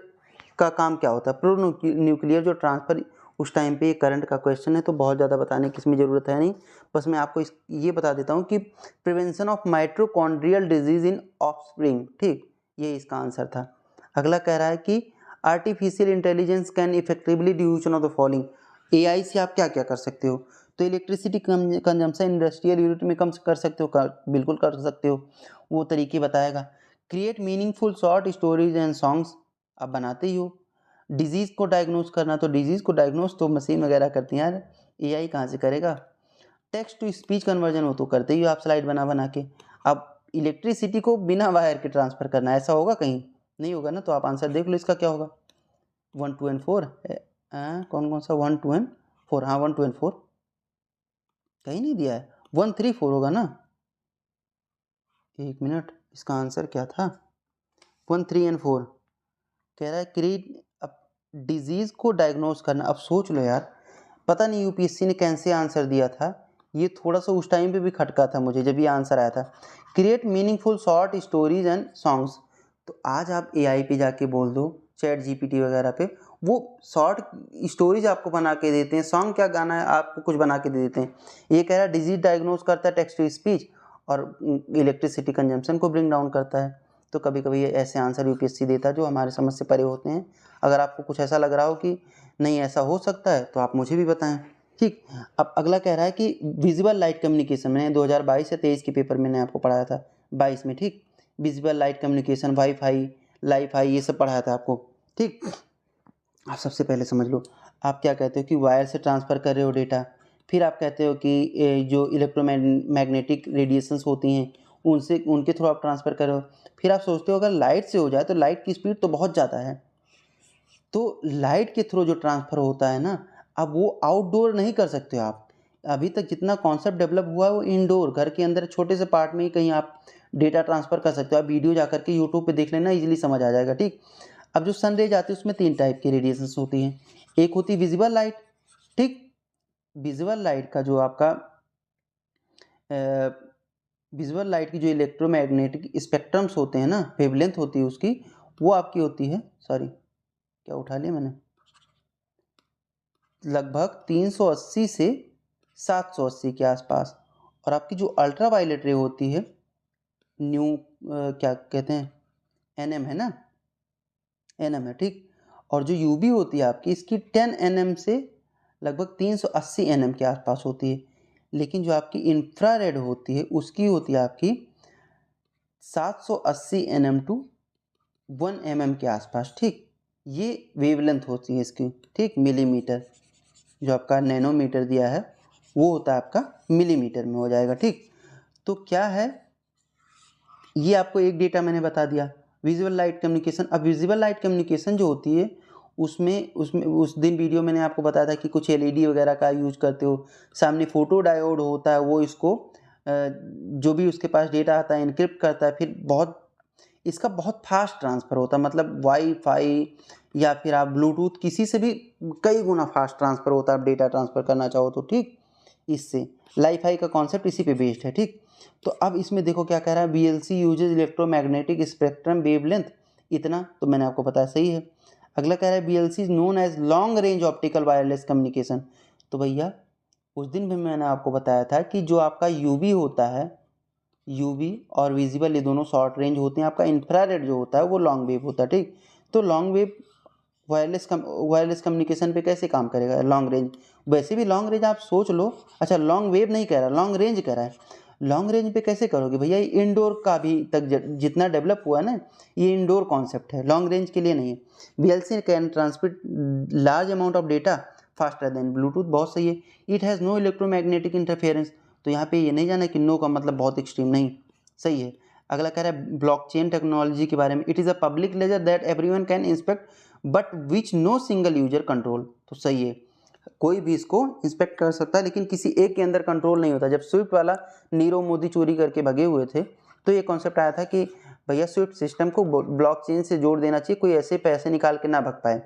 S1: का काम क्या होता है। प्रो न्यूक्लियर जो ट्रांसफ़र, उस टाइम पे करंट का क्वेश्चन है तो बहुत ज़्यादा बताने की इसमें ज़रूरत है नहीं, बस मैं आपको ये बता देता हूँ कि prevention of mitochondrial disease in offspring, ठीक, ये इसका आंसर था। अगला कह रहा है कि artificial intelligence can effectively do one of the following. AI से आप क्या क्या कर सकते हो, तो इलेक्ट्रिसिटी कंजम्पशन इंडस्ट्रियल यूनिट में कम कर सकते हो, बिल्कुल कर सकते हो, वो तरीके बताएगा। Create meaningful short stories and songs, आप बनाते ही हो। डिजीज़ को डायग्नोस करना, तो डिजीज़ को डायग्नोस तो मशीन वगैरह करती हैं यार, AI कहाँ से करेगा। टेक्स्ट टू स्पीच कन्वर्जन हो तो करते ही हो आप, स्लाइड बना बना के। अब इलेक्ट्रिसिटी को बिना वायर के ट्रांसफ़र करना है, ऐसा होगा कहीं? नहीं होगा ना। तो आप आंसर देख लो इसका क्या होगा। 1 2 एंड 4 कौन कौन सा 1 2 एंड 4? हाँ 1 2 एंड 4 कहीं नहीं दिया है, 1 3 4 होगा ना। एक मिनट, इसका आंसर क्या था? 1 3 एंड 4 कह रहा है क्रिएट डिजीज़ को डायग्नोज करना। अब सोच लो यार, पता नहीं यूपीएससी ने कैसे आंसर दिया था, ये थोड़ा सा उस टाइम पे भी खटका था मुझे जब ये आंसर आया था। Create meaningful short stories and songs. तो आज आप एआई पे जाके बोल दो, चैट जीपीटी वगैरह पे, वो शॉर्ट स्टोरीज आपको बना के देते हैं, सॉन्ग क्या गाना है आपको कुछ बना के दे देते हैं। ये कह रहा है डिजीज डायग्नोज करता है टेक्स्ट टू स्पीच और इलेक्ट्रिसिटी कंजम्पशन को ब्रिंग डाउन करता है। तो कभी कभी ये ऐसे आंसर यूपीएससी देता है जो हमारे समझ से परे होते हैं। अगर आपको कुछ ऐसा लग रहा हो कि नहीं ऐसा हो सकता है तो आप मुझे भी बताएं। ठीक, अब अगला कह रहा है कि विजिबल लाइट कम्युनिकेशन, मैंने 2022 या 23 के पेपर में मैंने आपको पढ़ाया था 22 में। ठीक, visible light communication, wifi, Li-Fi, ये सब पढ़ाया था आपको। ठीक, आप सबसे पहले समझ लो, आप क्या कहते हो कि वायर से ट्रांसफ़र कर रहे हो डेटा, फिर आप कहते हो कि जो इलेक्ट्रोमैग्नेटिक रेडिएशंस होती हैं उनसे, उनके थ्रू आप ट्रांसफ़र कर रहे हो। फिर आप सोचते हो अगर लाइट से हो जाए तो लाइट की स्पीड तो बहुत ज़्यादा है, तो लाइट के थ्रू जो ट्रांसफ़र होता है ना, अब वो आउटडोर नहीं कर सकते हो आप। अभी तक जितना कॉन्सेप्ट डेवलप हुआ है वो इनडोर, घर के अंदर छोटे से पार्ट में ही कहीं आप डेटा ट्रांसफ़र कर सकते हो। आप वीडियो जा करके यूट्यूब पे देख लेना, ईजिली समझ आ जाएगा। ठीक, अब जो सन रेज आती है उसमें 3 टाइप की रेडिएशंस होती हैं। एक होती है विजिबल लाइट। ठीक, विजिबल लाइट का जो आपका विजुअल लाइट की जो इलेक्ट्रोमैग्नेटिक स्पेक्ट्रम्स होते हैं ना, वेवलेंथ होती है उसकी, वो आपकी होती है, सॉरी क्या उठा लिया मैंने, लगभग 380 से 780 के आसपास। और आपकी जो अल्ट्रा वायलेट रे होती है, न्यू क्या कहते हैं, एनएम है ना, एनएम है। ठीक, और जो यूवी होती है आपकी, इसकी 10 एनएम से लगभग 380 एनएम के आसपास होती है। लेकिन जो आपकी इंफ्रारेड होती है उसकी होती है आपकी 780 एनएम टू 1 एमएम के आसपास। ठीक, ये वेवलेंथ होती है इसकी। ठीक, मिलीमीटर, जो आपका नैनोमीटर दिया है वो होता है आपका मिलीमीटर में हो जाएगा। ठीक, तो क्या है, ये आपको एक डेटा मैंने बता दिया, विजुअल लाइट कम्युनिकेशन। अब विजिबल लाइट कम्युनिकेशन जो होती है उसमें उसमें उस दिन वीडियो मैंने आपको बताया था कि कुछ एलईडी वगैरह का यूज करते हो, सामने फोटो डायोड होता है, वो इसको जो भी उसके पास डेटा आता है इनक्रिप्ट करता है, फिर इसका बहुत फास्ट ट्रांसफ़र होता है, मतलब वाईफाई या फिर आप ब्लूटूथ किसी से भी कई गुना फास्ट ट्रांसफ़र होता है आप डेटा ट्रांसफ़र करना चाहो तो। ठीक, इससे लाईफाई का कॉन्सेप्ट इसी पे बेस्ड है। ठीक, तो अब इसमें देखो क्या कह रहा है, VLC uses electromagnetic spectrum wavelength, इतना तो मैंने आपको बताया, सही है। अगला कह रहा है VLC is known as long range optical wireless communication. तो भैया उस दिन भी मैंने आपको बताया था कि जो आपका यूवी होता है, यूवी और विजिबल ये दोनों शॉर्ट रेंज होते हैं, आपका इंफ्रारेड जो होता है वो लॉन्ग वेव होता है। ठीक, तो लॉन्ग वेव वायरलेस कम्युनिकेशन पे कैसे काम करेगा लॉन्ग रेंज? वैसे भी लॉन्ग रेंज आप सोच लो, अच्छा लॉन्ग वेव नहीं कह रहा, लॉन्ग रेंज कह रहा है। लॉन्ग रेंज पे कैसे करोगे भैया, ये इंडोर का भी तक जितना डेवलप हुआ है ना, ये इंडोर कॉन्सेप्ट है, लॉन्ग रेंज के लिए नहीं है। VLC can transmit large amount of data faster than Bluetooth, बहुत सही है। It has no electromagnetic interference, तो यहाँ पे ये नहीं जाना कि नो का मतलब बहुत एक्सट्रीम, नहीं, सही है। अगला कह रहा है ब्लॉकचेन टेक्नोलॉजी के बारे में, it is a public ledger that everyone can inspect but which no single user control, तो सही है, कोई भी इसको इंस्पेक्ट कर सकता है लेकिन किसी एक के अंदर कंट्रोल नहीं होता। जब स्विफ्ट वाला नीरव मोदी चोरी करके भगे हुए थे तो ये कॉन्सेप्ट आया था कि भैया स्विफ्ट सिस्टम को ब्लॉकचेन से जोड़ देना चाहिए, कोई ऐसे पैसे निकाल के ना भग पाए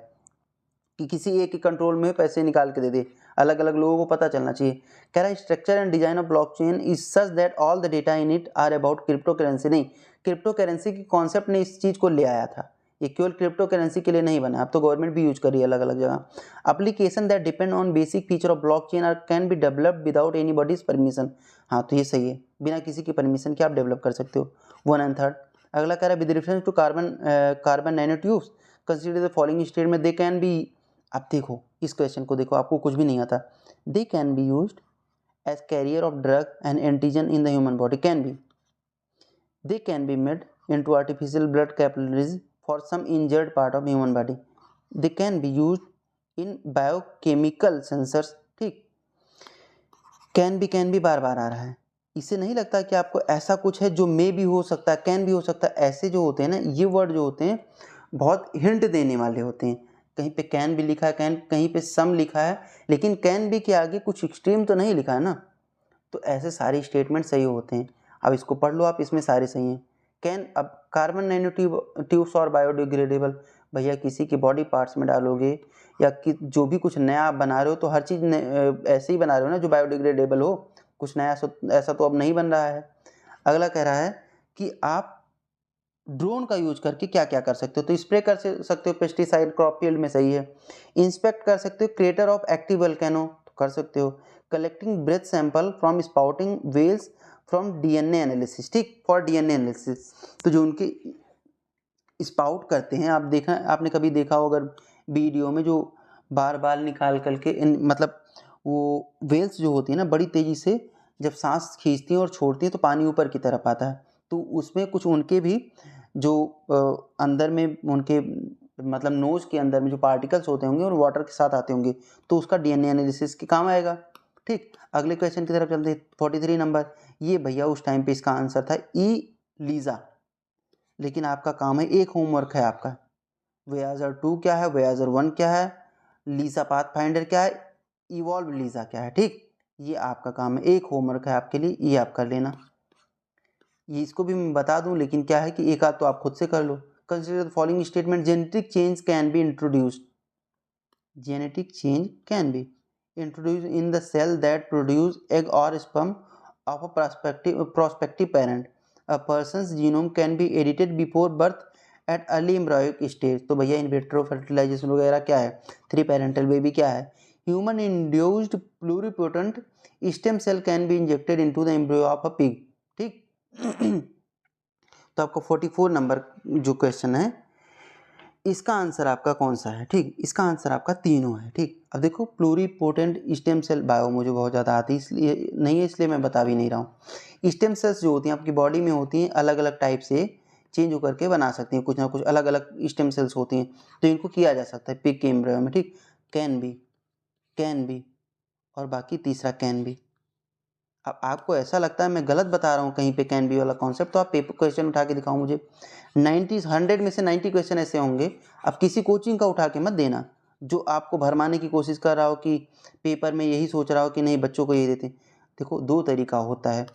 S1: कि किसी एक के कंट्रोल में पैसे निकाल के दे दे, अलग अलग लोगों को पता चलना चाहिए। कह रहा है structure and design of blockchain is such that all the data in it are about cryptocurrency. नहीं, क्रिप्टो करेंसी की कॉन्सेप्ट ने इस चीज़ को ले आया था, ये केवल क्रिप्टो करेंसी के लिए नहीं बना, अब तो गवर्नमेंट भी यूज कर रही है अलग अलग जगह। Application that depend on basic feature of blockchain are can be developed without anybody's permission. हाँ तो ये सही है, बिना किसी की परमिशन के आप डेवलप कर सकते हो। 1 एंड 3। अगला कह रहा है with reference to carbon nanotubes consider the following statement they can be. अब देखो इस क्वेश्चन को देखो, आपको कुछ भी नहीं आता, they can be used as carrier of drug and antigen in the human body, can be, they can be made into artificial blood capillaries for some injured part of human body, they can be used in biochemical sensors। ठीक, कैन भी बार बार आ रहा है, इससे नहीं लगता कि आपको ऐसा कुछ है जो मे भी हो सकता है, कैन भी हो सकता है। ऐसे जो होते हैं ना, ये वर्ड जो होते हैं बहुत हिंट देने वाले होते हैं। कहीं पे कैन भी लिखा है, कैन कहीं पे सम लिखा है, लेकिन कैन भी के आगे कुछ एक्सट्रीम तो नहीं लिखा है ना। तो ऐसे सारे स्टेटमेंट सही होते हैं। अब इसको पढ़ लो आप, इसमें सारे सही हैं। कैन, अब कार्बन नैनो ट्यूब्स और बायोडिग्रेडेबल, भैया किसी के बॉडी पार्ट्स में डालोगे या कि जो भी कुछ नया आप बना रहे हो तो हर चीज़ ऐसे ही बना रहे हो ना जो बायोडिग्रेडेबल हो। कुछ नया ऐसा तो अब नहीं बन रहा है। अगला कह रहा है कि आप ड्रोन का यूज करके क्या क्या कर सकते हो। तो स्प्रे कर सकते हो पेस्टिसाइड क्रॉप फील्ड में, सही है। इंस्पेक्ट कर सकते हो क्रेटर ऑफ एक्टिव वोल्केनो, तो कर सकते हो। Collecting breath sample from spouting wells from DNA analysis, ठीक, फॉर डीएनए एनालिसिस। तो जो उनके स्पाउट करते हैं, आप देखा, आपने कभी देखा हो अगर वीडियो में, जो बार बार निकाल करके मतलब वो वेल्स जो होती है ना, बड़ी तेज़ी से जब सांस खींचती हैं और छोड़ती हैं तो पानी ऊपर की तरफ आता है। तो उसमें कुछ उनके भी जो अंदर में उनके मतलब नोज के अंदर में जो पार्टिकल्स होते होंगे और वाटर के साथ आते होंगे, तो उसका डीएनए एनालिसिस के काम आएगा। ठीक, अगले क्वेश्चन की तरफ चलते हैं। 43 नंबर, ये भैया उस टाइम पे इसका आंसर था ई लीजा, लेकिन आपका काम है, एक होमवर्क है आपका, वेयाजर 2 क्या है, वेयाजर 1 क्या है, लीसा पाथफाइंडर क्या है, इवॉल्व लीसा क्या है। ठीक, ये आपका काम है, एक होमवर्क है आपके लिए, ये आप कर लेना। ये इसको भी मैं बता दूं, लेकिन क्या है कि एक आध तो आप खुद से कर लो। Consider the following statement, genetic change can be introduced, genetic change can be introduced in the cell that produce egg or sperm of a prospective parent. A person's genome can be edited before birth at early embryonic stage. तो भैया इन विट्रो फर्टिलाइजेशन वगैरह क्या है, थ्री पेरेंटल बेबी क्या है, human induced pluripotent stem cell can be injected into the embryo of a pig. ठीक तो आपका 44 नंबर जो क्वेश्चन है, इसका आंसर आपका कौन सा है। ठीक, इसका आंसर आपका तीनों है। ठीक, अब देखो प्लूरिपोटेंट स्टेम सेल, बायो मुझे बहुत ज़्यादा आती है इसलिए नहीं है, इसलिए मैं बता भी नहीं रहा हूँ। स्टेम सेल्स जो होती हैं आपकी बॉडी में होती हैं, अलग अलग टाइप से चेंज होकर के बना सकती हैं, कुछ ना कुछ अलग अलग स्टेम सेल्स होती हैं, तो इनको किया जा सकता है पिग के एम्ब्रियो में। ठीक, कैन बी और बाकी तीसरा कैन बी। अब आपको ऐसा लगता है मैं गलत बता रहा हूँ कहीं पे कैन बी वाला कॉन्सेप्ट, तो आप पेपर क्वेश्चन उठा के दिखाओ मुझे। 100 में से 90 क्वेश्चन ऐसे होंगे, अब किसी कोचिंग का उठा के मत देना जो आपको भरमाने की कोशिश कर रहा हो कि पेपर में यही सोच रहा हो कि नहीं बच्चों को ये देते। देखो, दो तरीका होता है,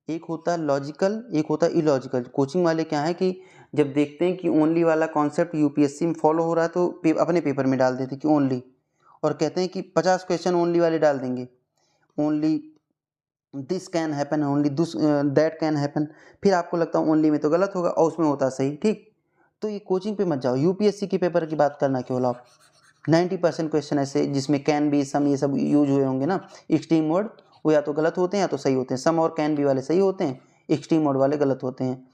S1: एक होता है लॉजिकल, एक होता है इलॉजिकल। कोचिंग वाले क्या है कि जब देखते हैं कि ओनली वाला कॉन्सेप्ट यूपीएससी में फॉलो हो रहा है तो अपने पेपर में डाल देते हैं कि ओनली, और कहते हैं कि 50 क्वेश्चन ओनली वाले डाल देंगे, only this can happen, only that can happen. फिर आपको लगता है ओनली में तो गलत होगा और उसमें होता सही। ठीक, तो ये कोचिंग पे मत जाओ, यूपीएससी के पेपर की बात करना केवल आप। 90% क्वेश्चन ऐसे जिसमें कैन बी सम ये सब यूज हुए होंगे ना, एक्सट्रीम मोड, वो या तो गलत होते हैं या तो सही होते हैं। सम और कैन बी वाले सही होते हैं, एक्सट्रीम मोड वाले गलत होते हैं।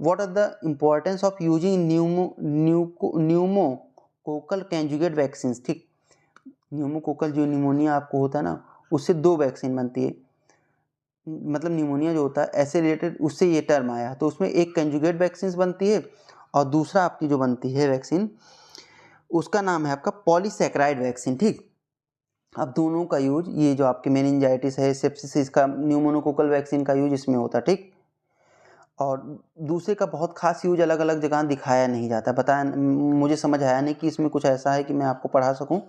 S1: What are the importance of using pneumococcal conjugate vaccine. ठीक, न्यूमोकोकल जो निमोनिया आपको होता है ना, उससे 2 वैक्सीन बनती है, मतलब निमोनिया जो होता है ऐसे रिलेटेड, उससे ये टर्म आया। तो उसमें एक कंजुगेट वैक्सीन बनती है और दूसरा आपकी जो बनती है वैक्सीन, उसका नाम है आपका पॉलीसैकेराइड वैक्सीन। ठीक, अब दोनों का यूज, ये जो आपके मेनिंजाइटिस है, सेप्सिस, इसका न्यूमोनोकोकल वैक्सीन का यूज इसमें होता है। ठीक, और दूसरे का बहुत खास यूज अलग अलग जगह दिखाया नहीं जाता, बताया मुझे समझ आया नहीं कि इसमें कुछ ऐसा है कि मैं आपको पढ़ा सकूं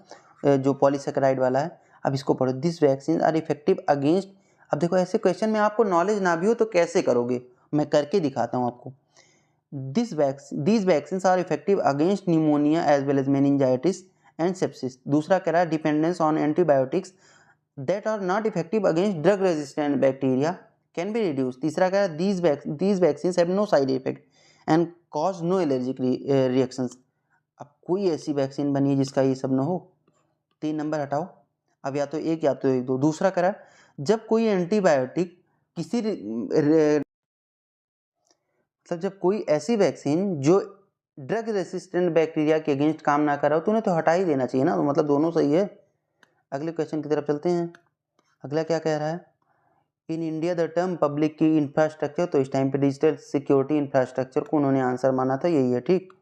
S1: जो पॉलीसैकेराइड वाला है। अब इसको पढ़ो, this vaccine are effective against. अब देखो ऐसे क्वेश्चन में आपको नॉलेज ना भी हो तो कैसे करोगे, मैं करके दिखाता हूँ आपको। these vaccines are effective against pneumonia as well as meningitis and sepsis। दूसरा कह रहा है dependence on antibiotics that are not effective against drug resistant bacteria can be reduced। तीसरा कह रहा है these vaccines have no side effect and cause no allergic reactions। अब कोई ऐसी वैक्सीन बनी है जिसका ये सब ना हो। 3 नंबर हटाओ, अब या तो एक या तो एक दो। दूसरा कह रहा है जब कोई एंटीबायोटिक किसी मतलब जब कोई ऐसी वैक्सीन जो ड्रग रेसिस्टेंट बैक्टीरिया के अगेंस्ट काम ना कर रहा हो तो उन्हें तो हटा ही देना चाहिए ना, तो मतलब दोनों सही है। अगले क्वेश्चन की तरफ चलते हैं। अगला क्या कह रहा है, in India the term public की इंफ्रास्ट्रक्चर, तो इस टाइम पे डिजिटल सिक्योरिटी इंफ्रास्ट्रक्चर को उन्होंने आंसर माना था, यही है। ठीक,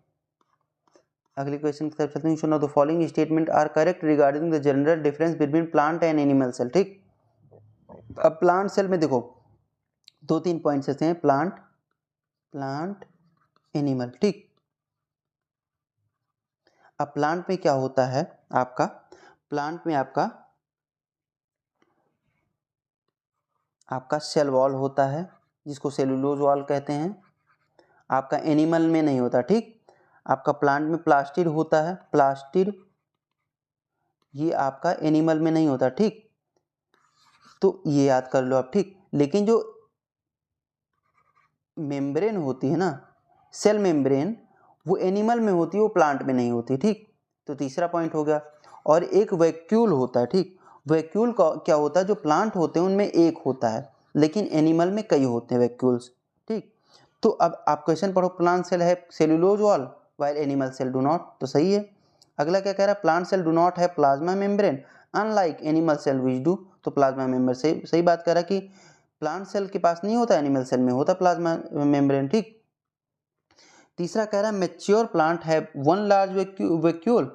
S1: अगले क्वेश्चन की तरफ चलते हैं। The following statement are correct regarding the general difference between plant and animal cell. ठीक, अब प्लांट सेल में देखो 2-3 पॉइंट्स ऐसे हैं, प्लांट एनिमल, ठीक। अब प्लांट में क्या होता है आपका, प्लांट में आपका सेल वॉल होता है जिसको सेलुलोज वॉल कहते हैं, आपका एनिमल में नहीं होता, ठीक। आपका प्लांट में प्लास्टिड होता है, प्लास्टिड ये आपका एनिमल में नहीं होता, ठीक। तो ये याद कर लो आप, ठीक। लेकिन जो मेम्ब्रेन होती है ना, सेल मेम्ब्रेन, वो एनिमल में होती है, वो प्लांट में नहीं होती, ठीक। तो तीसरा पॉइंट हो गया। और एक वैक्यूल होता है, ठीक। वैक्यूल का क्या होता है, जो प्लांट होते हैं उनमें एक होता है, लेकिन एनिमल में कई होते हैं वैक्यूल्स, ठीक। तो अब आप क्वेश्चन पढ़ो, प्लांट सेल है cellulose wall while animal cell do not, तो सही है। अगला क्या कह रहा है, प्लांट सेल डू नॉट है plasma membrane unlike animal cell which do, तो प्लाज्मा मेम्ब्रेन सही बात कह रहा है कि प्लांट सेल के पास नहीं होता, एनिमल सेल में होता प्लाज्मा मेम्ब्रेन, ठीक। तीसरा कह रहा है मैच्योर प्लांट है वन लार्ज वैक्यूल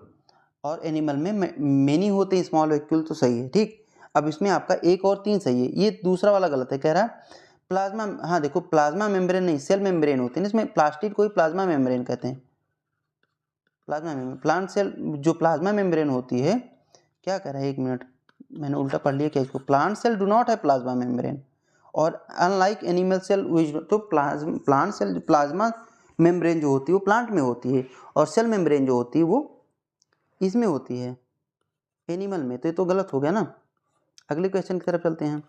S1: और एनिमल में मेनी होते हैं स्मॉल वैक्यूल, तो सही है, ठीक। अब इसमें आपका 1 और 3 सही है, ये दूसरा वाला गलत है। कह रहा है प्लाज्मा, हाँ देखो प्लाज्मा मेम्ब्रेन नहीं, सेल मेम्ब्रेन होते हैं, इसमें प्लास्टिड को ही प्लाज्मा मेम्ब्रेन कहते हैं। प्लाज्मा मेम्ब्रेन, प्लांट सेल जो प्लाज्मा मेम्ब्रेन होती है, क्या कह रहा है, 1 मिनट मैंने उल्टा पढ़ लिया क्या इसको, प्लांट सेल डू नॉट है प्लाज्मा मेम्ब्रेन और अनलाइक एनिमल सेल विच, तो प्लांट सेल प्लाज्मा मेम्ब्रेन जो होती है वो प्लांट में होती है और सेल मेम्ब्रेन जो होती है वो इसमें होती है एनिमल में, तो ये तो गलत हो गया ना। अगले क्वेश्चन की तरफ चलते हैं।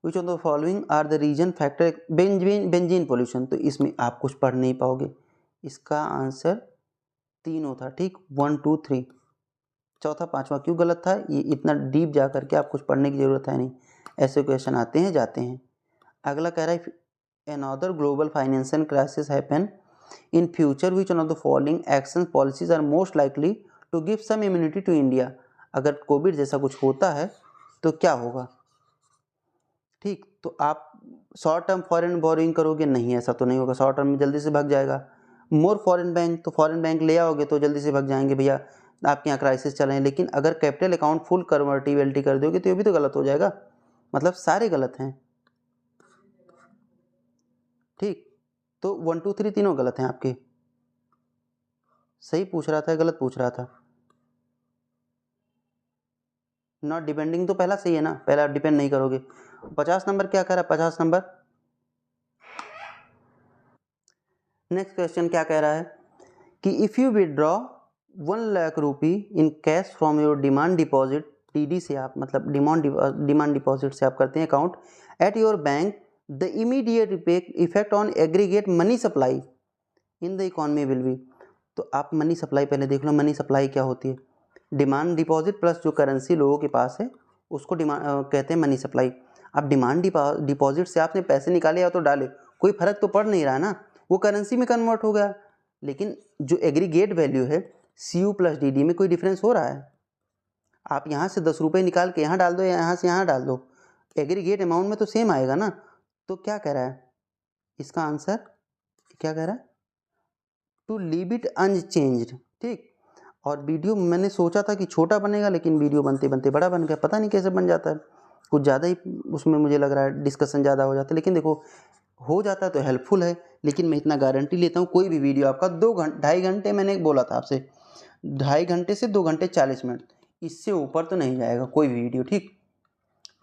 S1: Which of the following are the reason factor benzene pollution, तो इसमें आप कुछ पढ़ नहीं पाओगे, इसका आंसर तीनों था, ठीक, 1 2 3, चौथा पांचवा क्यों गलत था, ये इतना डीप जा करके आप कुछ पढ़ने की जरूरत है नहीं, ऐसे क्वेश्चन आते हैं जाते हैं। अगला कह रहा है another global financial crisis happen in future which one of the following action policies are most likely to give some immunity to India, अगर कोविड जैसा कुछ होता है तो क्या होगा, ठीक। तो आप शॉर्ट टर्म फॉरेन बोरिंग करोगे, नहीं ऐसा तो नहीं होगा, शॉर्ट टर्म में जल्दी से भाग जाएगा। मोर फॉरेन बैंक, तो फॉरेन बैंक ले आओगे तो जल्दी से भाग जाएंगे भैया आपके यहाँ क्राइसिस चल रहे हैं, लेकिन अगर कैपिटल अकाउंट फुल कन्वर्टिबिलिटी कर दोगे तो ये भी तो गलत हो जाएगा, मतलब सारे गलत हैं, ठीक। तो 1 2 3 तीनों गलत हैं आपके, सही पूछ रहा था गलत पूछ रहा था, नॉट डिपेंडिंग तो पहला सही है ना, पहला डिपेंड नहीं करोगे। 50 नंबर क्या कह रहा है, 50 नंबर नेक्स्ट क्वेश्चन क्या कह रहा है कि if you withdraw 1 lakh rupee in cash from your demand deposit, TD से आप मतलब डिमांड डिपॉजिट से आप करते हैं account at your bank, the immediate effect on aggregate money supply in the economy will be, तो आप मनी सप्लाई पहले देख लो, मनी सप्लाई क्या होती है, डिमांड डिपॉजिट प्लस जो करेंसी लोगों के पास है उसको कहते हैं मनी सप्लाई। अब डिमांड डिपॉजिट से आपने पैसे निकाले या तो डाले, कोई फर्क तो पड़ नहीं रहा है ना, वो करेंसी में कन्वर्ट हो गया, लेकिन जो एग्रीगेट वैल्यू है CU प्लस DD में कोई डिफरेंस हो रहा है, आप यहाँ से 10 रुपये निकाल के यहाँ डाल दो या यहाँ से यहाँ डाल दो, एग्रीगेट अमाउंट में तो सेम आएगा ना। तो क्या कह रहा है इसका आंसर, क्या कह रहा है, टू लीव इट अनचेंज्ड, ठीक। और वीडियो मैंने सोचा था कि छोटा बनेगा, लेकिन वीडियो बनते बनते बड़ा बन गया, पता नहीं कैसे बन जाता है, कुछ ज़्यादा ही उसमें मुझे लग रहा है डिस्कशन ज़्यादा हो जाता है, लेकिन देखो हो जाता है तो हेल्पफुल है, लेकिन मैं इतना गारंटी लेता हूँ कोई भी वीडियो आपका 2-2.5 घंटे, मैंने बोला था आपसे 2.5 घंटे से 2 घंटे 40 मिनट, इससे ऊपर तो नहीं जाएगा कोई भी वीडियो, ठीक।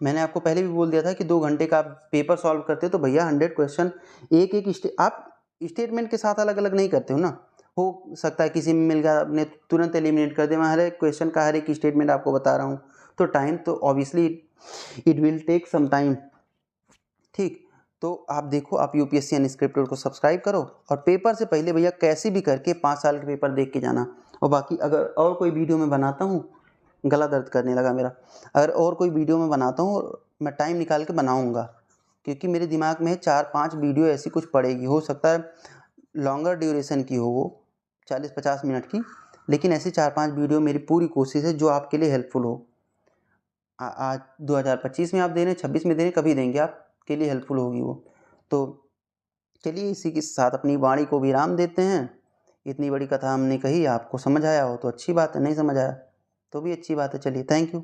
S1: मैंने आपको पहले भी बोल दिया था कि 2 घंटे का आप पेपर सॉल्व करते हो तो भैया 100 क्वेश्चन एक आप स्टेटमेंट के साथ अलग अलग नहीं करते हो ना, हो सकता है किसी में मिल गया आपने तुरंत एलिमिनेट कर दिया, मैं हर एक क्वेश्चन का हर एक स्टेटमेंट आपको बता रहा हूँ, तो टाइम तो obviously it will take some time, ठीक। तो आप देखो, आप UPSC अनस्क्रिप्टेड को सब्सक्राइब करो और पेपर से पहले भैया कैसे भी करके 5 साल के पेपर देख के जाना, और बाकी अगर और कोई वीडियो में बनाता हूँ, गला दर्द करने लगा मेरा, अगर और कोई वीडियो में बनाता हूँ मैं टाइम निकाल के बनाऊँगा, क्योंकि मेरे दिमाग में 4-5 वीडियो ऐसी कुछ पड़ेगी, हो सकता है लॉन्गर ड्यूरेशन की हो वो 40-50 मिनट की, लेकिन ऐसी 4-5 वीडियो मेरी पूरी कोशिश है जो आपके लिए हेल्पफुल हो। आज 2025 में आप दे रहे हैं, 26 में दे रहे हैं, कभी देंगे आपके लिए हेल्पफुल होगी वो। तो चलिए इसी के साथ अपनी वाणी को विराम देते हैं, इतनी बड़ी कथा हमने कही, आपको समझ आया हो तो अच्छी बात है, नहीं समझ आया तो भी अच्छी बात है, चलिए थैंक यू।